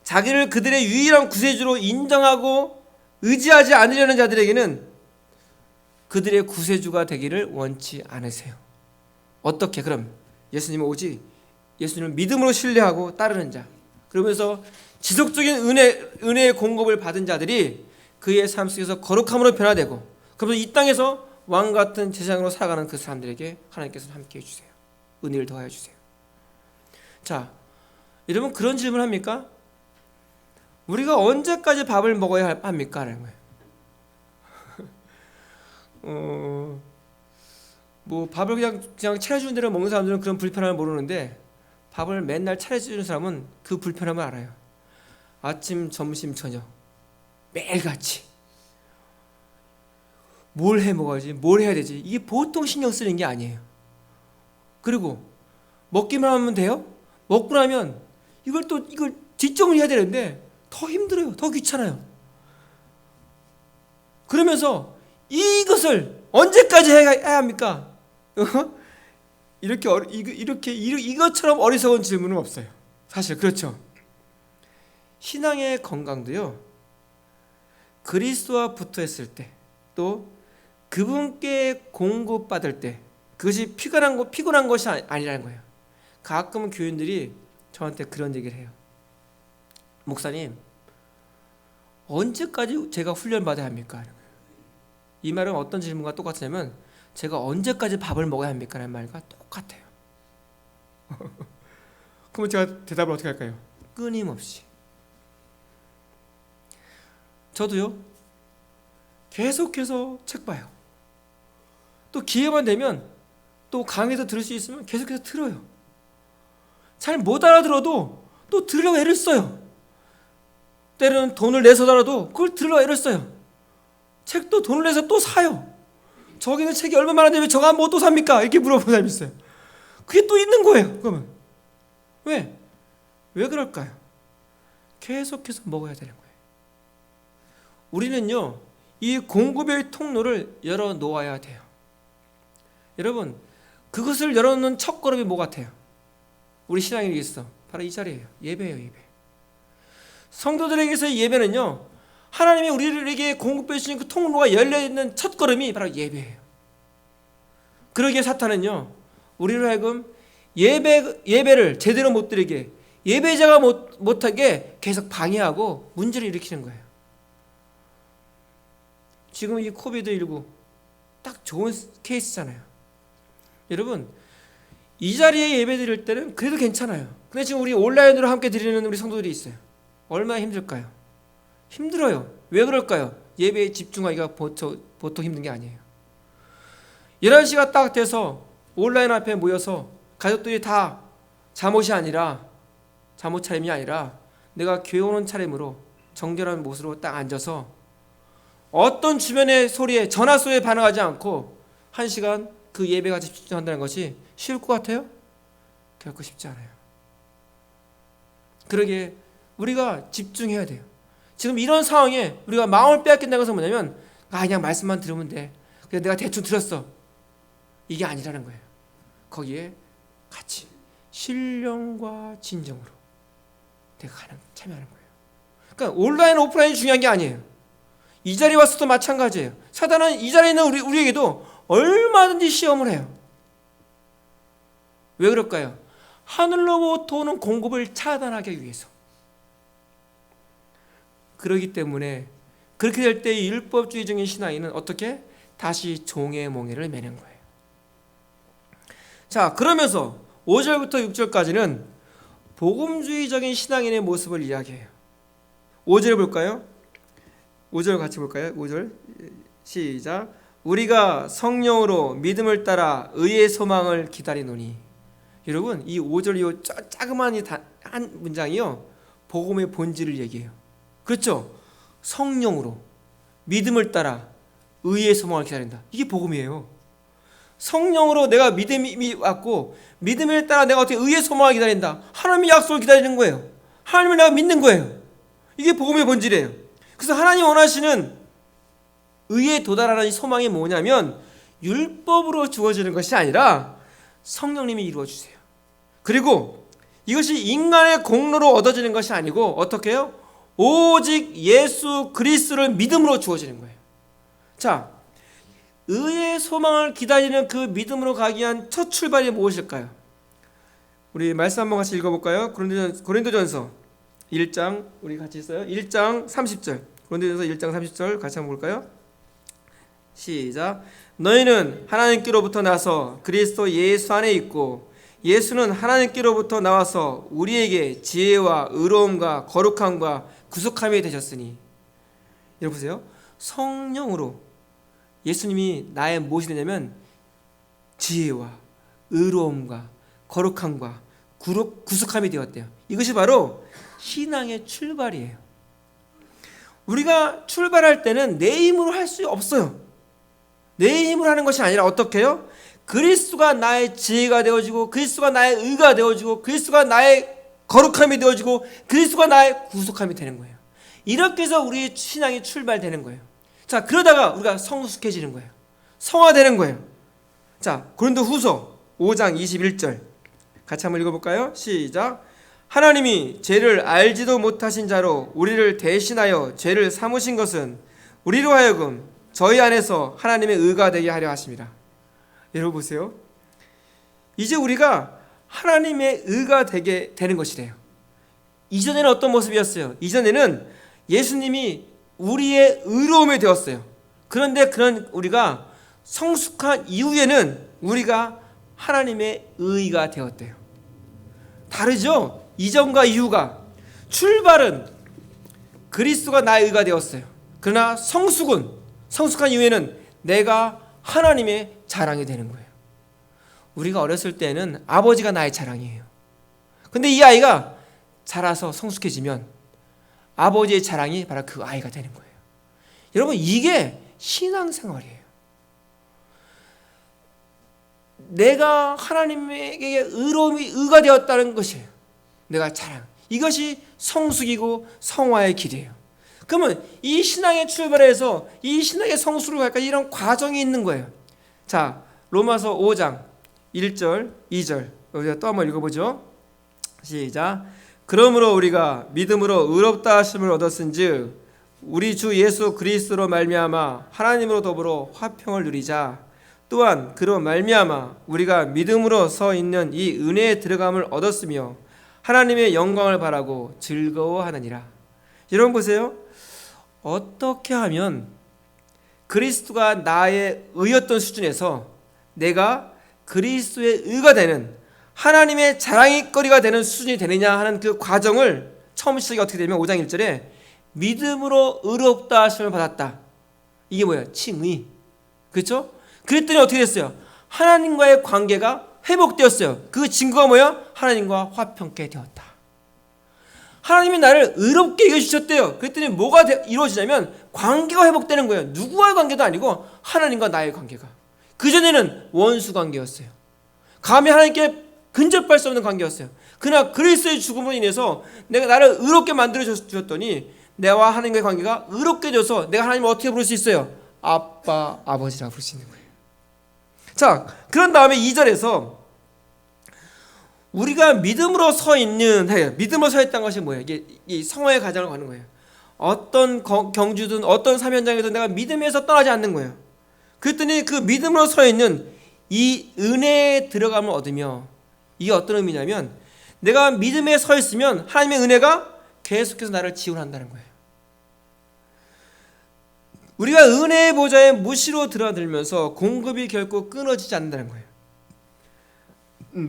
자기를 그들의 유일한 구세주로 인정하고 의지하지 않으려는 자들에게는 그들의 구세주가 되기를 원치 않으세요. 어떻게? 그럼 예수님은 오직 예수님을 믿음으로 신뢰하고 따르는 자, 그러면서 지속적인 은혜의 공급을 받은 자들이 그의 삶 속에서 거룩함으로 변화되고, 그러면서 이 땅에서 왕같은 제사장으로 살아가는 그 사람들에게 하나님께서 함께해 주세요. 은혜를 더하여 주세요. 자, 여러분, 그런 질문을 합니까? 우리가 언제까지 밥을 먹어야 합니까? 라는 거예요. 뭐 밥을 그냥 차려주는 대로 먹는 사람들은 그런 불편함을 모르는데 밥을 맨날 차려주는 사람은 그 불편함을 알아요. 아침, 점심, 저녁 매일같이 뭘 해 먹어야지, 뭘 해야 되지, 이게 보통 신경 쓰는 게 아니에요. 그리고 먹기만 하면 돼요? 먹고 나면 이걸 뒷정리 해야 되는데 더 힘들어요. 더 귀찮아요. 그러면서 이것을 언제까지 해야 합니까? 이것처럼 어리석은 질문은 없어요. 사실 그렇죠. 신앙의 건강도요, 그리스도와 붙어 있을 때, 또 그분께 공급받을 때, 그것이 피곤한 것이 아니라는 거예요. 가끔은 교인들이 저한테 그런 얘기를 해요. 목사님, 언제까지 제가 훈련받아야 합니까? 이 말은 어떤 질문과 똑같냐면, 제가 언제까지 밥을 먹어야 합니까? 라는 말과 똑같아요. 그러면 제가 대답을 어떻게 할까요? 끊임없이. 저도요, 계속해서 책 봐요. 또 기회만 되면 또 강의도 들을 수 있으면 계속해서 들어요. 잘 못 알아들어도 또 들으려고 애를 써요. 때로는 돈을 내서라도 그걸 들으려고 애를 써요. 책도 돈을 내서 또 사요. 저기는 책이 얼마 많은데 왜 저가 뭐 또 삽니까? 이렇게 물어보는 사람이 있어요. 그게 또 있는 거예요. 그러면 왜 그럴까요? 계속해서 먹어야 되는 거예요. 우리는요, 이 공급의 통로를 열어 놓아야 돼요. 여러분, 그것을 열어놓는 첫걸음이 뭐 같아요? 우리 신앙인이 있어. 바로 이 자리예요. 예배예요, 예배. 성도들에게서의 예배는요, 하나님이 우리에게 공급해 주신 그 통로가 열려있는 첫걸음이 바로 예배예요. 그러기에 사탄은요, 우리로 하여금 예배를 제대로 못 드리게, 예배자가 못하게 계속 방해하고 문제를 일으키는 거예요. 지금 이 코비드19 딱 좋은 케이스잖아요. 여러분, 이 자리에 예배 드릴 때는 그래도 괜찮아요. 근데 지금 우리 온라인으로 함께 드리는 우리 성도들이 있어요. 얼마나 힘들까요? 힘들어요. 왜 그럴까요? 예배에 집중하기가 보통 힘든 게 아니에요. 11시가 딱 돼서 온라인 앞에 모여서 가족들이 다 잠옷 차림이 아니라 내가 교회 오는 차림으로 정결한 모습으로 딱 앉아서 어떤 주변의 소리에, 전화 소리에 반응하지 않고 1시간 그 예배가 집중한다는 것이 쉬울 것 같아요? 결코 쉽지 않아요. 그러기에 우리가 집중해야 돼요. 지금 이런 상황에 우리가 마음을 빼앗긴다는 것은 뭐냐면, 그냥 말씀만 들으면 돼, 그냥 내가 대충 들었어, 이게 아니라는 거예요. 거기에 같이 신령과 진정으로 내가 참여하는 거예요. 그러니까 온라인, 오프라인이 중요한 게 아니에요. 이 자리에 와서도 마찬가지예요. 사단은 이 자리에 있는 우리에게도 얼마든지 시험을 해요. 왜 그럴까요? 하늘로부터 오는 공급을 차단하기 위해서. 그렇기 때문에 그렇게 될 때 율법주의적인 신앙인은 어떻게? 다시 종의 몽해를 매는 거예요. 자, 그러면서 5절부터 6절까지는 복음주의적인 신앙인의 모습을 이야기해요. 5절 볼까요? 5절 같이 볼까요? 5절 시작. 우리가 성령으로 믿음을 따라 의의 소망을 기다리노니. 여러분, 이 5절 이 자그마한 한 문장이요, 복음의 본질을 얘기해요. 그렇죠? 성령으로 믿음을 따라 의의 소망을 기다린다. 이게 복음이에요. 성령으로 내가 믿음이 왔고 믿음을 따라 내가 어떻게 의의 소망을 기다린다. 하나님의 약속을 기다리는 거예요. 하나님을 내가 믿는 거예요. 이게 복음의 본질이에요. 그래서 하나님 원하시는 의에 도달하는 이 소망이 뭐냐면 율법으로 주어지는 것이 아니라 성령님이 이루어주세요. 그리고 이것이 인간의 공로로 얻어지는 것이 아니고 어떻게 해요? 오직 예수 그리스도를 믿음으로 주어지는 거예요. 자, 의의 소망을 기다리는 그 믿음으로 가기 위한 첫 출발이 무엇일까요? 우리 말씀 한번 같이 읽어볼까요? 고린도전서 1장, 우리 같이 있어요. 1장 30절. 고린도전서 1장 30절 같이 한번 볼까요? 시작. 너희는 하나님께로부터 나서 그리스도 예수 안에 있고 예수는 하나님께로부터 나와서 우리에게 지혜와 의로움과 거룩함과 구속함이 되셨으니. 여러분 보세요. 성령으로 예수님이 나의 무엇이 되냐면 지혜와 의로움과 거룩함과 구속함이 되었대요. 이것이 바로 신앙의 출발이에요. 우리가 출발할 때는 내 힘으로 할 수 없어요. 내 힘으로 하는 것이 아니라 어떻게 해요? 그리스도가 나의 지혜가 되어지고, 그리스도가 나의 의가 되어지고, 그리스도가 나의 거룩함이 되어지고, 그리스도가 나의 구속함이 되는 거예요. 이렇게 해서 우리의 신앙이 출발되는 거예요. 자, 그러다가 우리가 성숙해지는 거예요. 성화되는 거예요. 자, 고린도후서 5장 21절 같이 한번 읽어볼까요? 시작. 하나님이 죄를 알지도 못하신 자로 우리를 대신하여 죄를 삼으신 것은 우리로 하여금 저희 안에서 하나님의 의가 되게 하려 하십니다. 여러분 보세요. 이제 우리가 하나님의 의가 되게 되는 것이래요. 이전에는 어떤 모습이었어요? 이전에는 예수님이 우리의 의로움이 되었어요. 그런데 그런 우리가 성숙한 이후에는 우리가 하나님의 의가 되었대요. 다르죠? 이전과 이후가. 출발은 그리스도가 나의 의가 되었어요. 그러나 성숙한 이후에는 내가 하나님의 자랑이 되는 거예요. 우리가 어렸을 때는 아버지가 나의 자랑이에요. 근데 이 아이가 자라서 성숙해지면 아버지의 자랑이 바로 그 아이가 되는 거예요. 여러분, 이게 신앙생활이에요. 내가 하나님에게 의가 되었다는 것이에요. 내가 자랑. 이것이 성숙이고 성화의 길이에요. 그러면 이 신앙의 출발에서 이 신앙의 성숙으로 갈까 이런 과정이 있는 거예요. 자, 로마서 5장 1절 2절 우리가 또 한번 읽어보죠. 시작. 그러므로 우리가 믿음으로 의롭다 하심을 얻었은즉 우리 주 예수 그리스도로 말미암아 하나님으로 더불어 화평을 누리자. 또한 그로 말미암아 우리가 믿음으로 서 있는 이 은혜에 들어감을 얻었으며 하나님의 영광을 바라고 즐거워하느니라. 여러분 보세요. 어떻게 하면 그리스도가 나의 의였던 수준에서 내가 그리스도의 의가 되는 하나님의 자랑거리가 되는 수준이 되느냐 하는 그 과정을 처음 시작이 어떻게 되면 5장 1절에 믿음으로 의롭다 하심을 받았다. 이게 뭐예요? 칭의. 그렇죠? 그랬더니 어떻게 됐어요? 하나님과의 관계가 회복되었어요. 그 증거가 뭐야? 하나님과 화평케 되었다. 하나님이 나를 의롭게 여겨주셨대요. 그랬더니 뭐가 이루어지냐면 관계가 회복되는 거예요. 누구와의 관계도 아니고 하나님과 나의 관계가. 그전에는 원수 관계였어요. 감히 하나님께 근접할 수 없는 관계였어요. 그러나 그리스도의 죽음으로 인해서 내가 나를 의롭게 만들어 주셨더니 내와 하나님과의 관계가 의롭게 돼서 내가 하나님을 어떻게 부를 수 있어요? 아빠, 아버지라고 부를 수 있는 거예요. 자, 그런 다음에 2절에서 우리가 믿음으로 서 있는, 믿음으로 서 있다는 것이 뭐예요? 이게 이 성화의 과정을 가는 거예요. 어떤 경주든 어떤 사면장이든 내가 믿음에서 떠나지 않는 거예요. 그랬더니 그 믿음으로 서 있는 이 은혜에 들어감을 얻으며, 이게 어떤 의미냐면 내가 믿음에 서 있으면 하나님의 은혜가 계속해서 나를 지원한다는 거예요. 우리가 은혜의 보좌에 무시로 들어들면서 공급이 결코 끊어지지 않는다는 거예요.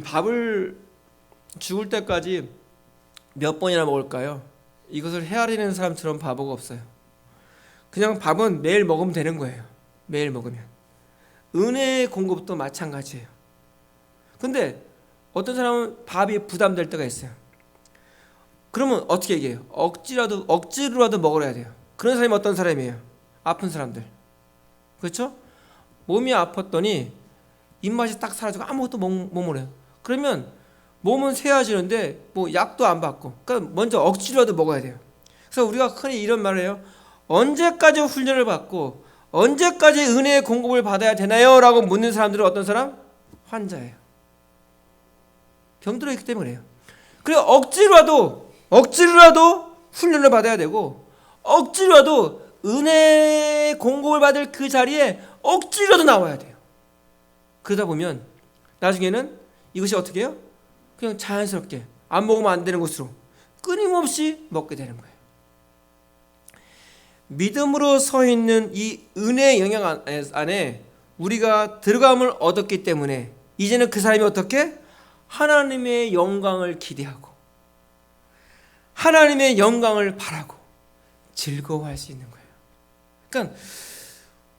밥을 죽을 때까지 몇 번이나 먹을까요? 이것을 헤아리는 사람처럼 바보가 없어요. 그냥 밥은 매일 먹으면 되는 거예요. 매일 먹으면. 은혜의 공급도 마찬가지예요. 근데 어떤 사람은 밥이 부담될 때가 있어요. 그러면 어떻게 얘기해요? 억지로라도 먹으려 돼요. 그런 사람이 어떤 사람이에요? 아픈 사람들. 그렇죠? 몸이 아팠더니 입맛이 딱 사라지고 아무것도 못 먹어요. 그러면 몸은 새어지는데 뭐 약도 안 받고, 그러니까 먼저 억지로라도 먹어야 돼요. 그래서 우리가 흔히 이런 말을 해요. 언제까지 훈련을 받고 언제까지 은혜의 공급을 받아야 되나요? 라고 묻는 사람들은 어떤 사람? 환자예요. 병들어 있기 때문에요. 그래서 억지로라도 훈련을 받아야 되고, 억지로라도 은혜의 공급을 받을 그 자리에 억지로라도 나와야 돼요. 그러다 보면 나중에는 이것이 어떻게 해요? 그냥 자연스럽게 안 먹으면 안 되는 것으로 끊임없이 먹게 되는 거예요. 믿음으로 서 있는 이 은혜의 영역 안에 우리가 들어감을 얻었기 때문에 이제는 그 사람이 어떻게? 하나님의 영광을 기대하고 하나님의 영광을 바라고 즐거워할 수 있는 거예요. 그러니까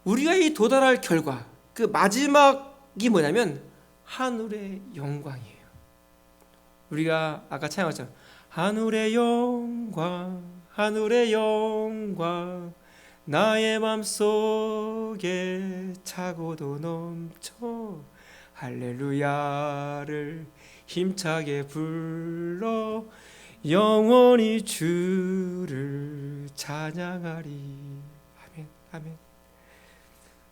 우리가 이 도달할 결과, 그 마지막이 뭐냐면 하늘의 영광이에요. 우리가 아까 찬양했잖아요. 하늘의 영광, 하늘의 영광, 나의 맘속에 차고도 넘쳐 할렐루야를 힘차게 불러 영원히 주를 찬양하리. 아멘, 아멘.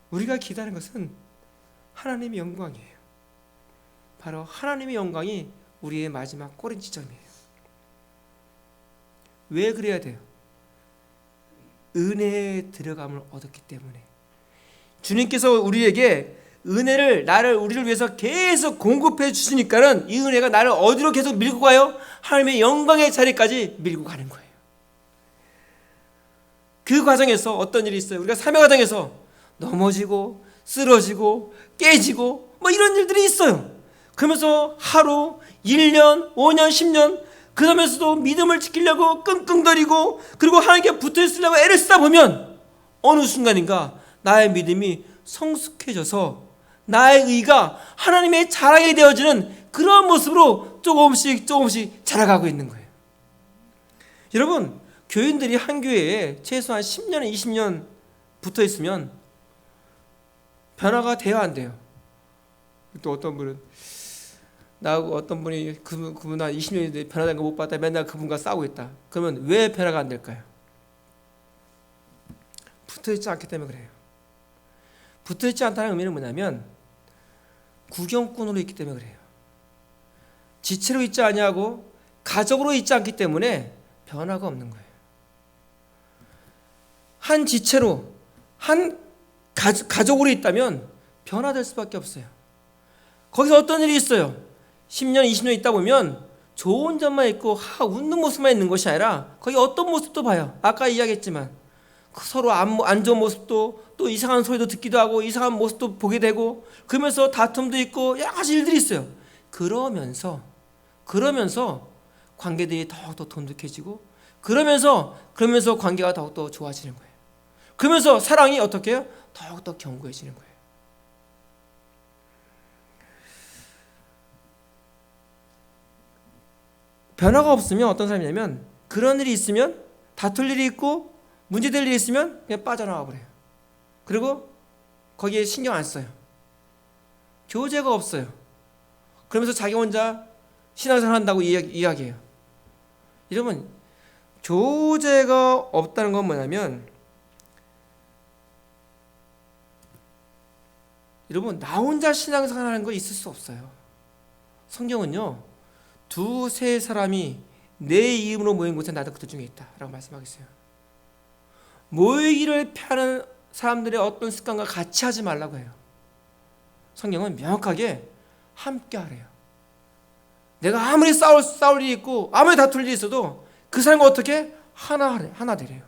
우리가 기다리는 것은 하나님의 영광이에요. 바로 하나님의 영광이 우리의 마지막 꼬린 지점이에요. 왜 그래야 돼요? 은혜의 들어감을 얻었기 때문에. 주님께서 우리에게 은혜를, 우리를 위해서 계속 공급해 주시니까는 이 은혜가 나를 어디로 계속 밀고 가요? 하나님의 영광의 자리까지 밀고 가는 거예요. 그 과정에서 어떤 일이 있어요? 우리가 삶의 과정에서 넘어지고 쓰러지고 깨지고 뭐 이런 일들이 있어요. 그러면서 하루, 1년, 5년, 10년 그러면서도 믿음을 지키려고 끙끙거리고 그리고 하나님께 붙어있으려고 애를 쓰다 보면 어느 순간인가 나의 믿음이 성숙해져서 나의 의가 하나님의 자랑이 되어지는 그런 모습으로 조금씩 자라가고 있는 거예요. 여러분, 교인들이 한 교회에 최소한 10년, 20년 붙어있으면 변화가 돼야 안 돼요. 또 어떤 분은 나하고 어떤 분이 그분 한 20년인데 변화된 거 못 봤다. 맨날 그분과 싸우고 있다. 그러면 왜 변화가 안 될까요? 붙어있지 않기 때문에 그래요. 붙어있지 않다는 의미는 뭐냐면 구경꾼으로 있기 때문에 그래요. 지체로 있지 않냐고 가족으로 있지 않기 때문에 변화가 없는 거예요. 한 지체로 한 가족으로 있다면 변화될 수밖에 없어요. 거기서 어떤 일이 있어요? 10년, 20년 있다 보면 좋은 점만 있고 웃는 모습만 있는 것이 아니라 거기 어떤 모습도 봐요. 아까 이야기했지만 서로 안 좋은 모습도 또 이상한 소리도 듣기도 하고 이상한 모습도 보게 되고 그러면서 다툼도 있고 여러 가지 일들이 있어요. 그러면서 관계들이 더욱더 돈독해지고 그러면서 관계가 더욱더 좋아지는 거예요. 그러면서 사랑이 어떻게 해요? 더욱더 견고해지는 거예요. 변화가 없으면 어떤 사람이냐면 그런 일이 있으면 다툴 일이 있고 문제될 일이 있으면 그냥 빠져나와 버려요. 그리고 거기에 신경 안 써요. 교제가 없어요. 그러면서 자기 혼자 신앙생활 한다고 이야기해요. 여러분, 교제가 없다는 건 뭐냐면 여러분 나 혼자 신앙생활 하는 거 있을 수 없어요. 성경은요 2-3 사람이 내 이름으로 모인 곳에 나도 그들 중에 있다 라고 말씀하겠어요. 모이기를 피하는 사람들의 어떤 습관과 같이 하지 말라고 해요. 성경은 명확하게 함께 하래요. 내가 아무리 싸울 일이 있고 아무리 다툴 일이 있어도 그 사람과 어떻게 하나 되래요.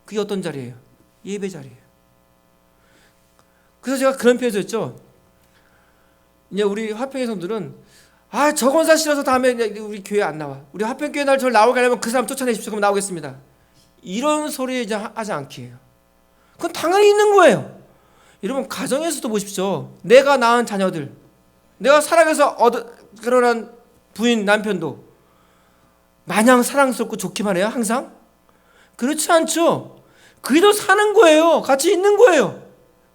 그게 어떤 자리예요? 예배 자리예요. 그래서 제가 그런 표현을 했죠. 이제 우리 화평의 성들은 저 권사 싫어서 다음에 우리 교회 안 나와. 우리 화평교회 날 저를 나오게 하려면 그 사람 쫓아내십시오. 그럼 나오겠습니다. 이런 소리 이제 하지 않기 해요. 그건 당연히 있는 거예요. 여러분 가정에서도 보십시오. 내가 낳은 자녀들, 내가 살아가서 결혼한 부인 남편도 마냥 사랑스럽고 좋기만 해요 항상? 그렇지 않죠. 그래도 사는 거예요. 같이 있는 거예요.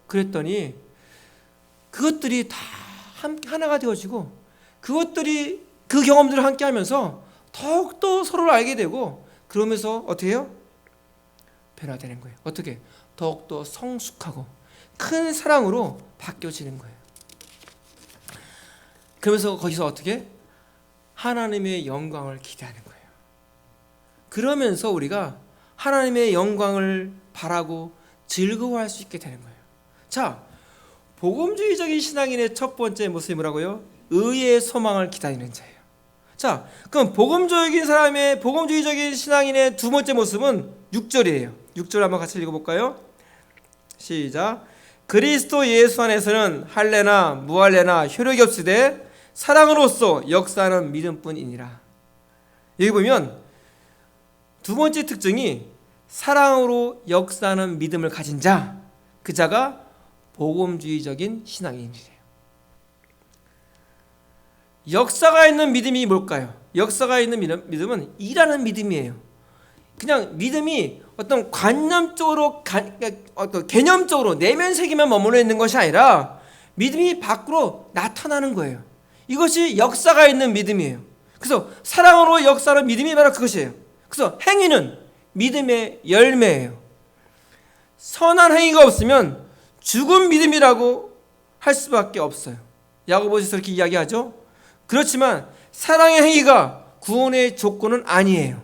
그랬더니 그것들이 다 하나가 되어지고 그것들이 그 경험들을 함께 하면서 더욱더 서로를 알게 되고 그러면서 어떻게 해요? 변화되는 거예요. 어떻게? 더욱더 성숙하고 큰 사랑으로 바뀌어지는 거예요. 그러면서 거기서 어떻게? 하나님의 영광을 기대하는 거예요. 그러면서 우리가 하나님의 영광을 바라고 즐거워할 수 있게 되는 거예요. 자, 복음주의적인 신앙인의 첫 번째 모습이 뭐라고요? 의의 소망을 기다리는 자예요. 자, 그럼 복음주의적인 신앙인의 두 번째 모습은 6절이에요. 6절 한번 같이 읽어볼까요? 시작. 그리스도 예수 안에서는 할례나 무할례나 효력이 없으되 사랑으로서 역사하는 믿음뿐이니라. 여기 보면 두 번째 특징이 사랑으로 역사하는 믿음을 가진 자, 그 자가 복음주의적인 신앙인이래요. 역사가 있는 믿음이 뭘까요? 역사가 있는 믿음은 일하는 믿음이에요. 그냥 믿음이 어떤 관념적으로 어떤 개념적으로 내면 세계만 머물러 있는 것이 아니라 믿음이 밖으로 나타나는 거예요. 이것이 역사가 있는 믿음이에요. 그래서 사랑으로 역사로 믿음이 바로 그것이에요. 그래서 행위는 믿음의 열매예요. 선한 행위가 없으면 죽은 믿음이라고 할 수밖에 없어요. 야고보서에서 그렇게 이야기하죠. 그렇지만 사랑의 행위가 구원의 조건은 아니에요.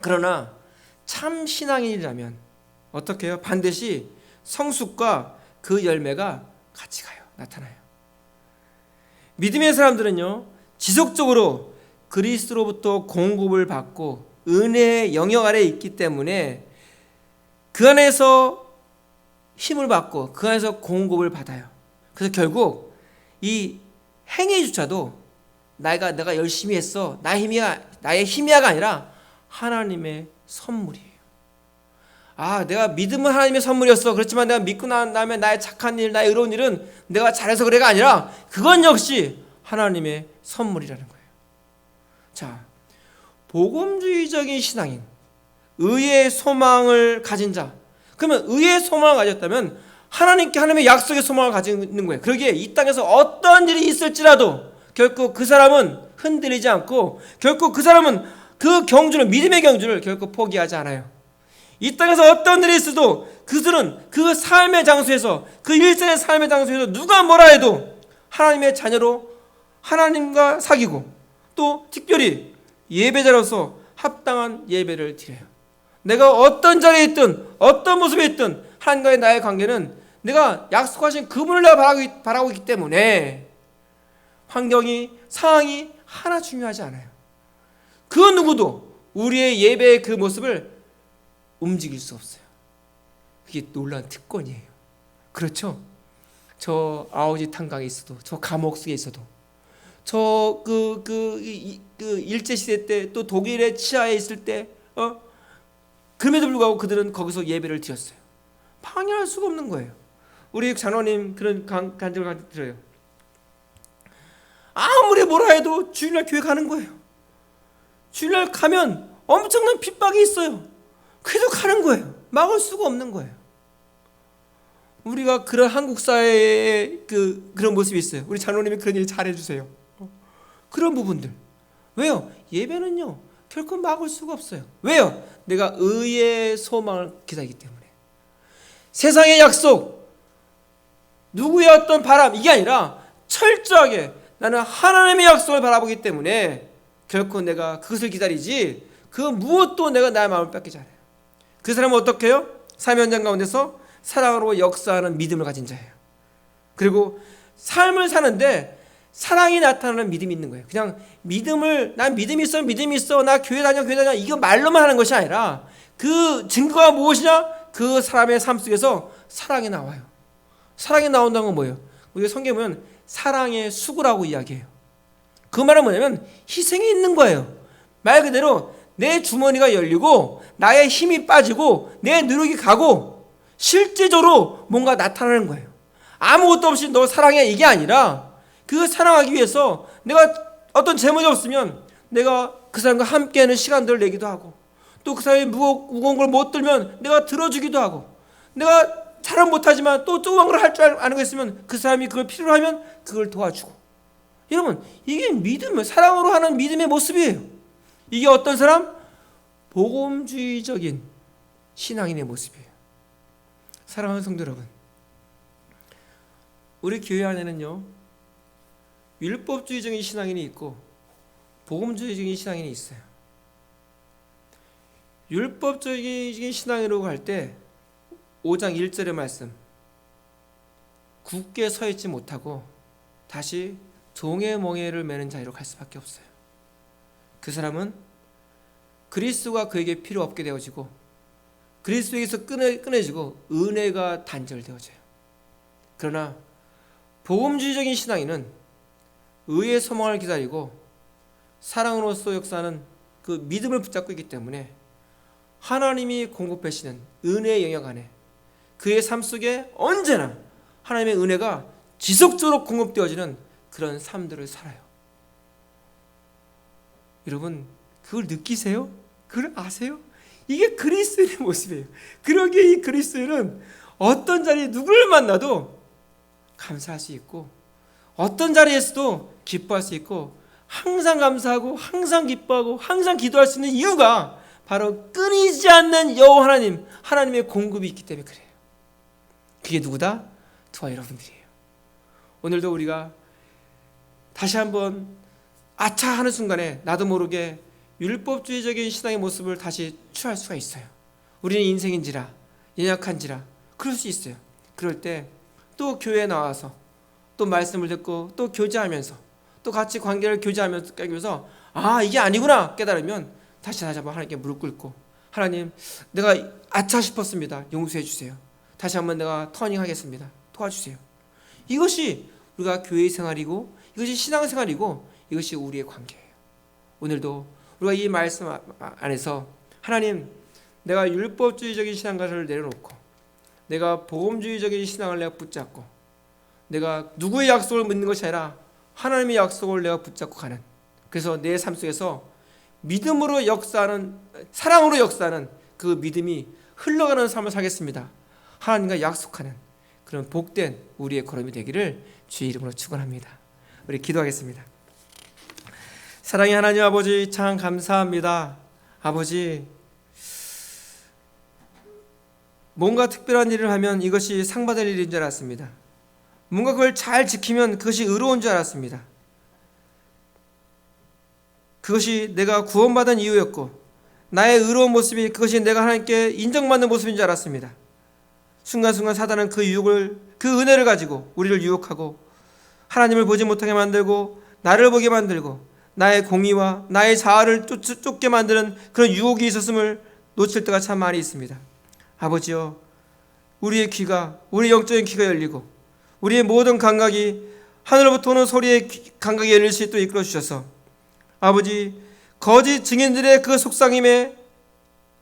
그러나 참 신앙인이라면 어떻게 해요? 반드시 성숙과 그 열매가 같이 가요. 나타나요. 믿음의 사람들은요, 지속적으로 그리스도로부터 공급을 받고 은혜의 영역 아래에 있기 때문에 그 안에서 힘을 받고 그 안에서 공급을 받아요. 그래서 결국 이 행위조차도 내가 열심히 했어, 나의 힘이야가 아니라 하나님의 선물이에요. 내가 믿음은 하나님의 선물이었어. 그렇지만 내가 믿고 난 다음에 나의 착한 일, 나의 의로운 일은 내가 잘해서 그래가 아니라 그건 역시 하나님의 선물이라는 거예요. 자, 복음주의적인 신앙인, 의의 소망을 가진 자. 그러면 의의 소망을 가졌다면 하나님의 약속의 소망을 가지고 있는 거예요. 그러기에 이 땅에서 어떤 일이 있을지라도 결코 그 사람은 흔들리지 않고 결코 그 사람은 그 경주를, 믿음의 경주를 결코 포기하지 않아요. 이 땅에서 어떤 일이 있어도 그들은 그 삶의 장소에서, 그 일생의 삶의 장소에서 누가 뭐라 해도 하나님의 자녀로 하나님과 사귀고 또 특별히 예배자로서 합당한 예배를 드려요. 내가 어떤 자리에 있든 어떤 모습에 있든 하나님과의 나의 관계는 내가 약속하신 그분을 내가 바라고 있기 때문에 환경이, 상황이 하나 중요하지 않아요. 그 누구도 우리의 예배의 그 모습을 움직일 수 없어요. 그게 놀라운 특권이에요. 그렇죠? 저 아우지 탄강에 있어도, 저 감옥 속에 있어도, 저 일제 시대 때, 또 독일의 치하에 있을 때, 그럼에도 불구하고 그들은 거기서 예배를 드렸어요. 방해할 수가 없는 거예요. 우리 장로님 그런 간증을 들어요. 아무리 뭐라 해도 주일날 교회 가는 거예요. 주일날 가면 엄청난 핍박이 있어요. 그래도 가는 거예요. 막을 수가 없는 거예요. 우리가 그런 한국 사회의 그런 모습이 있어요. 우리 장로님이 그런 일 잘해주세요. 그런 부분들. 왜요? 예배는요 결코 막을 수가 없어요. 왜요? 내가 의의 소망을 기다리기 때문에. 세상의 약속, 누구의 어떤 바람, 이게 아니라 철저하게 나는 하나님의 약속을 바라보기 때문에 결코 내가 그것을 기다리지 그 무엇도 내가 나의 마음을 뺏기지 않아요. 그 사람은 어떻게 해요? 삶의 현장 가운데서 사랑으로 역사하는 믿음을 가진 자예요. 그리고 삶을 사는데 사랑이 나타나는 믿음이 있는 거예요. 그냥 난 믿음이 있어, 나 교회 다녀, 이거 말로만 하는 것이 아니라 그 증거가 무엇이냐? 그 사람의 삶 속에서 사랑이 나와요. 사랑이 나온다는 건 뭐예요? 우리가 성경에 보면 사랑의 수고라고 이야기해요. 그 말은 뭐냐면 희생이 있는 거예요. 말 그대로 내 주머니가 열리고 나의 힘이 빠지고 내 노력이 가고 실제적으로 뭔가 나타나는 거예요. 아무것도 없이 너 사랑해 이게 아니라 그 사랑하기 위해서 내가 어떤 제목이 없으면 내가 그 사람과 함께하는 시간들을 내기도 하고 또 그 사람이 무거운 걸 못 들면 내가 들어주기도 하고 내가 잘은 못하지만 또 조그만 걸 할 줄 아는 거 있으면 그 사람이 그걸 필요로 하면 그걸 도와주고. 여러분 이게 믿음을 사랑으로 하는 믿음의 모습이에요. 이게 어떤 사람? 복음주의적인 신앙인의 모습이에요. 사랑하는 성도 여러분, 우리 교회 안에는요 율법주의적인 신앙인이 있고 복음주의적인 신앙인이 있어요. 율법적인 신앙으로 갈 때 5장 1절의 말씀, 굳게 서 있지 못하고 다시 종의 멍에를 매는 자리로 갈 수밖에 없어요. 그 사람은 그리스도가 그에게 필요 없게 되어지고 그리스도에게서 끊어지고 은혜가 단절되어져요. 그러나 복음주의적인 신앙인은 의의 소망을 기다리고 사랑으로서 역사하는 그 믿음을 붙잡고 있기 때문에 하나님이 공급하시는 은혜의 영역 안에 그의 삶 속에 언제나 하나님의 은혜가 지속적으로 공급되어지는 그런 삶들을 살아요. 여러분, 그걸 느끼세요? 그걸 아세요? 이게 그리스도인의 모습이에요. 그러기에 이 그리스도인은 어떤 자리에 누구를 만나도 감사할 수 있고, 어떤 자리에서도 기뻐할 수 있고, 항상 감사하고 항상 기뻐하고 항상 기도할 수 있는 이유가 바로 끊이지 않는 여호와 하나님, 하나님의 공급이 있기 때문에 그래요. 그게 누구다? 저와 여러분들이에요. 오늘도 우리가 다시 한번 아차 하는 순간에 나도 모르게 율법주의적인 신앙의 모습을 다시 취할 수가 있어요. 우리는 인생인지라, 연약한지라 그럴 수 있어요. 그럴 때 또 교회에 나와서 또 말씀을 듣고 또 교제하면서 또 같이 관계를 교제하면서 아, 이게 아니구나 깨달으면 다시 한번 하나님께 무릎 꿇고, 하나님, 내가 아차 싶었습니다. 용서해 주세요. 다시 한번 내가 터닝하겠습니다. 도와주세요. 이것이 우리가 교회 생활이고, 이것이 신앙생활이고, 이것이 우리의 관계예요. 오늘도 우리가 이 말씀 안에서 하나님, 내가 율법주의적인 신앙가를 내려놓고 내가 복음주의적인 신앙을 내가 붙잡고, 내가 누구의 약속을 믿는 것이 아니라 하나님의 약속을 내가 붙잡고 가는, 그래서 내 삶 속에서 믿음으로 역사하는, 사랑으로 역사하는 그 믿음이 흘러가는 삶을 살겠습니다. 하나님과 약속하는 그런 복된 우리의 걸음이 되기를 주의 이름으로 축원합니다. 우리 기도하겠습니다. 사랑의 하나님 아버지, 참 감사합니다. 아버지, 뭔가 특별한 일을 하면 이것이 상받을 일인 줄 알았습니다. 뭔가 그걸 잘 지키면 그것이 의로운 줄 알았습니다. 그것이 내가 구원받은 이유였고, 나의 의로운 모습이 그것이 내가 하나님께 인정받는 모습인 줄 알았습니다. 순간순간 사단은 그 유혹을, 그 은혜를 가지고 우리를 유혹하고 하나님을 보지 못하게 만들고 나를 보게 만들고 나의 공의와 나의 자아를 쫓게 만드는 그런 유혹이 있었음을 놓칠 때가 참 많이 있습니다. 아버지여, 우리의 귀가, 우리의 영적인 귀가 열리고 우리의 모든 감각이 하늘로부터 오는 소리의 감각이 열릴 수 있도록 이끌어 주셔서, 아버지, 거짓 증인들의 그 속삭임에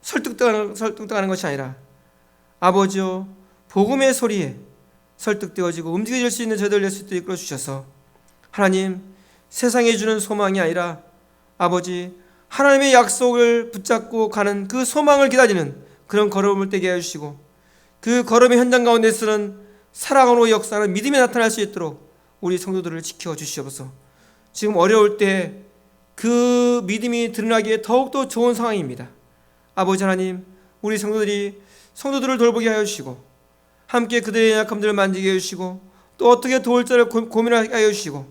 설득당하는 것이 아니라 아버지여, 복음의 소리에 설득되어지고 움직여질 수 있는 저희들 될 수 있도록 이끌어 주셔서, 하나님, 세상에 주는 소망이 아니라 아버지, 하나님의 약속을 붙잡고 가는 그 소망을 기다리는 그런 걸음을 떼게 해주시고, 그 걸음의 현장 가운데서는 사랑으로 역사하는 믿음이 나타날 수 있도록 우리 성도들을 지켜주시옵소서. 지금 어려울 때 그 믿음이 드러나기에 더욱더 좋은 상황입니다. 아버지 하나님, 우리 성도들을 돌보게 하여 주시고, 함께 그들의 약함들을 만지게 해주시고, 또 어떻게 도울지를 고민하게 하여 주시고,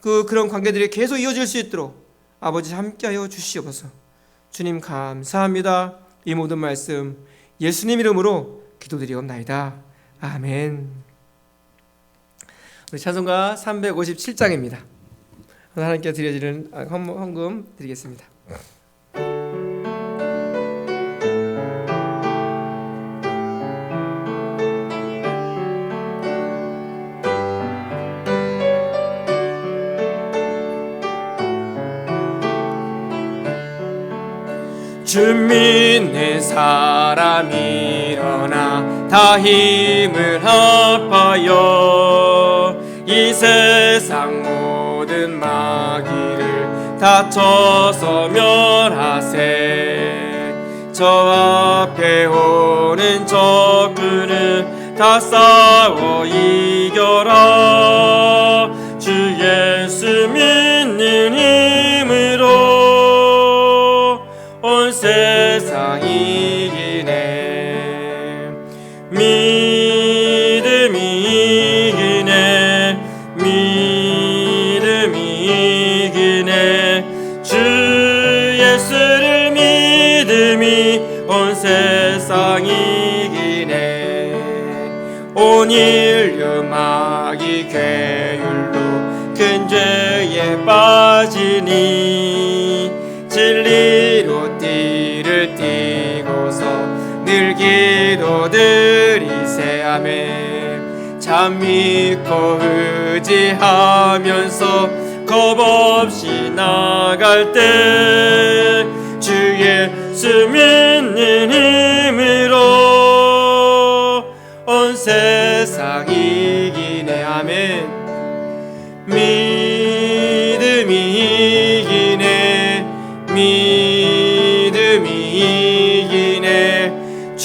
그런 관계들이 계속 이어질 수 있도록 아버지 함께 하여 주시옵소서. 주님 감사합니다. 이 모든 말씀 예수님 이름으로 기도드리옵나이다. 아멘. 우리 찬송가 357장입니다. 하나님께 드려지는 헌금 드리겠습니다. 주 믿는 사람 일어나 다 힘을 합하여 이 세상 모든 마귀를 다쳐서 멸하세. 저 앞에 오는 적그를 다 싸워 이겨라. 주 예수 믿는 힘으로 온 세상 이기네. 믿음이 이기네. 믿음이 이기네. 주 예수를 믿음이 온 세상 이기네. 온 인류 마귀 괴율로 큰 죄에 빠지니 진리로 띠를 띠고서 늘 기도드리세. 아멘. 참 믿고 의지하면서 겁없이 나갈 때 주 예수 믿는 힘으로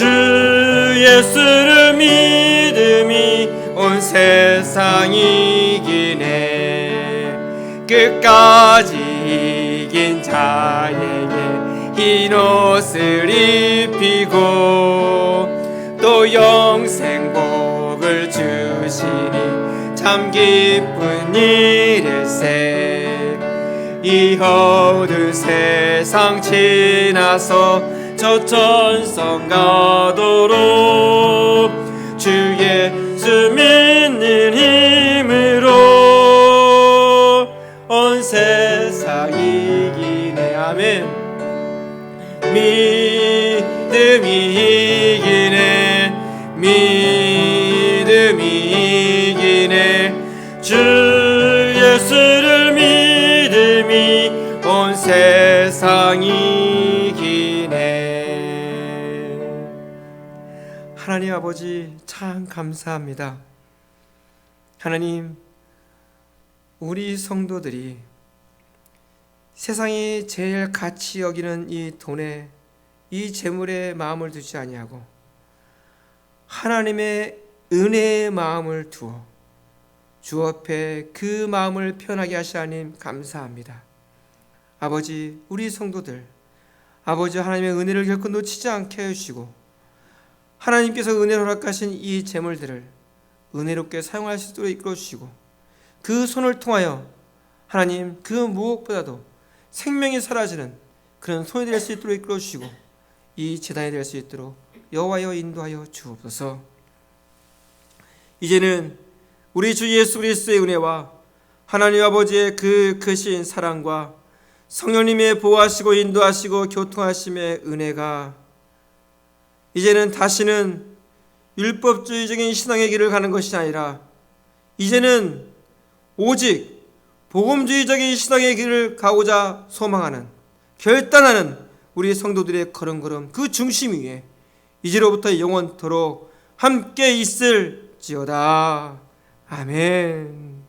주 예수를 믿음이 온 세상 이기네. 끝까지 이긴 자에게 흰 옷을 입히고 또 영생 복을 주시니 참 기쁜 일일세. 이 어두운 세상 지나서 저 천성 가도록 주 예수 믿는 힘으로 온 세상 이기네. 아멘. 믿음이 이기네. 믿음이 이기네. 주 예수를 믿음이 온 세상 이기네. 하나님 아버지 참 감사합니다. 하나님, 우리 성도들이 세상이 제일 가치 여기는 이 돈에, 이 재물에 마음을 두지 아니하고 하나님의 은혜의 마음을 두어 주 앞에 그 마음을 편하게 하시는 하나님 감사합니다. 아버지, 우리 성도들 아버지 하나님의 은혜를 결코 놓치지 않게 해주시고 하나님께서 은혜로 허락하신 이 재물들을 은혜롭게 사용할 수 있도록 이끌어 주시고 그 손을 통하여 하나님 그 무엇보다도 생명이 사라지는 그런 손이 될 수 있도록 이끌어 주시고 이 제단이 될 수 있도록 여호와여 인도하여 주옵소서. 이제는 우리 주 예수 그리스도의 은혜와 하나님 아버지의 그 크신 사랑과 성령님의 보호하시고 인도하시고 교통하심의 은혜가 이제는 다시는 율법주의적인 신앙의 길을 가는 것이 아니라 이제는 오직 복음주의적인 신앙의 길을 가고자 소망하는 결단하는 우리 성도들의 걸음걸음 그 중심 위에 이제로부터 영원토록 함께 있을지어다. 아멘.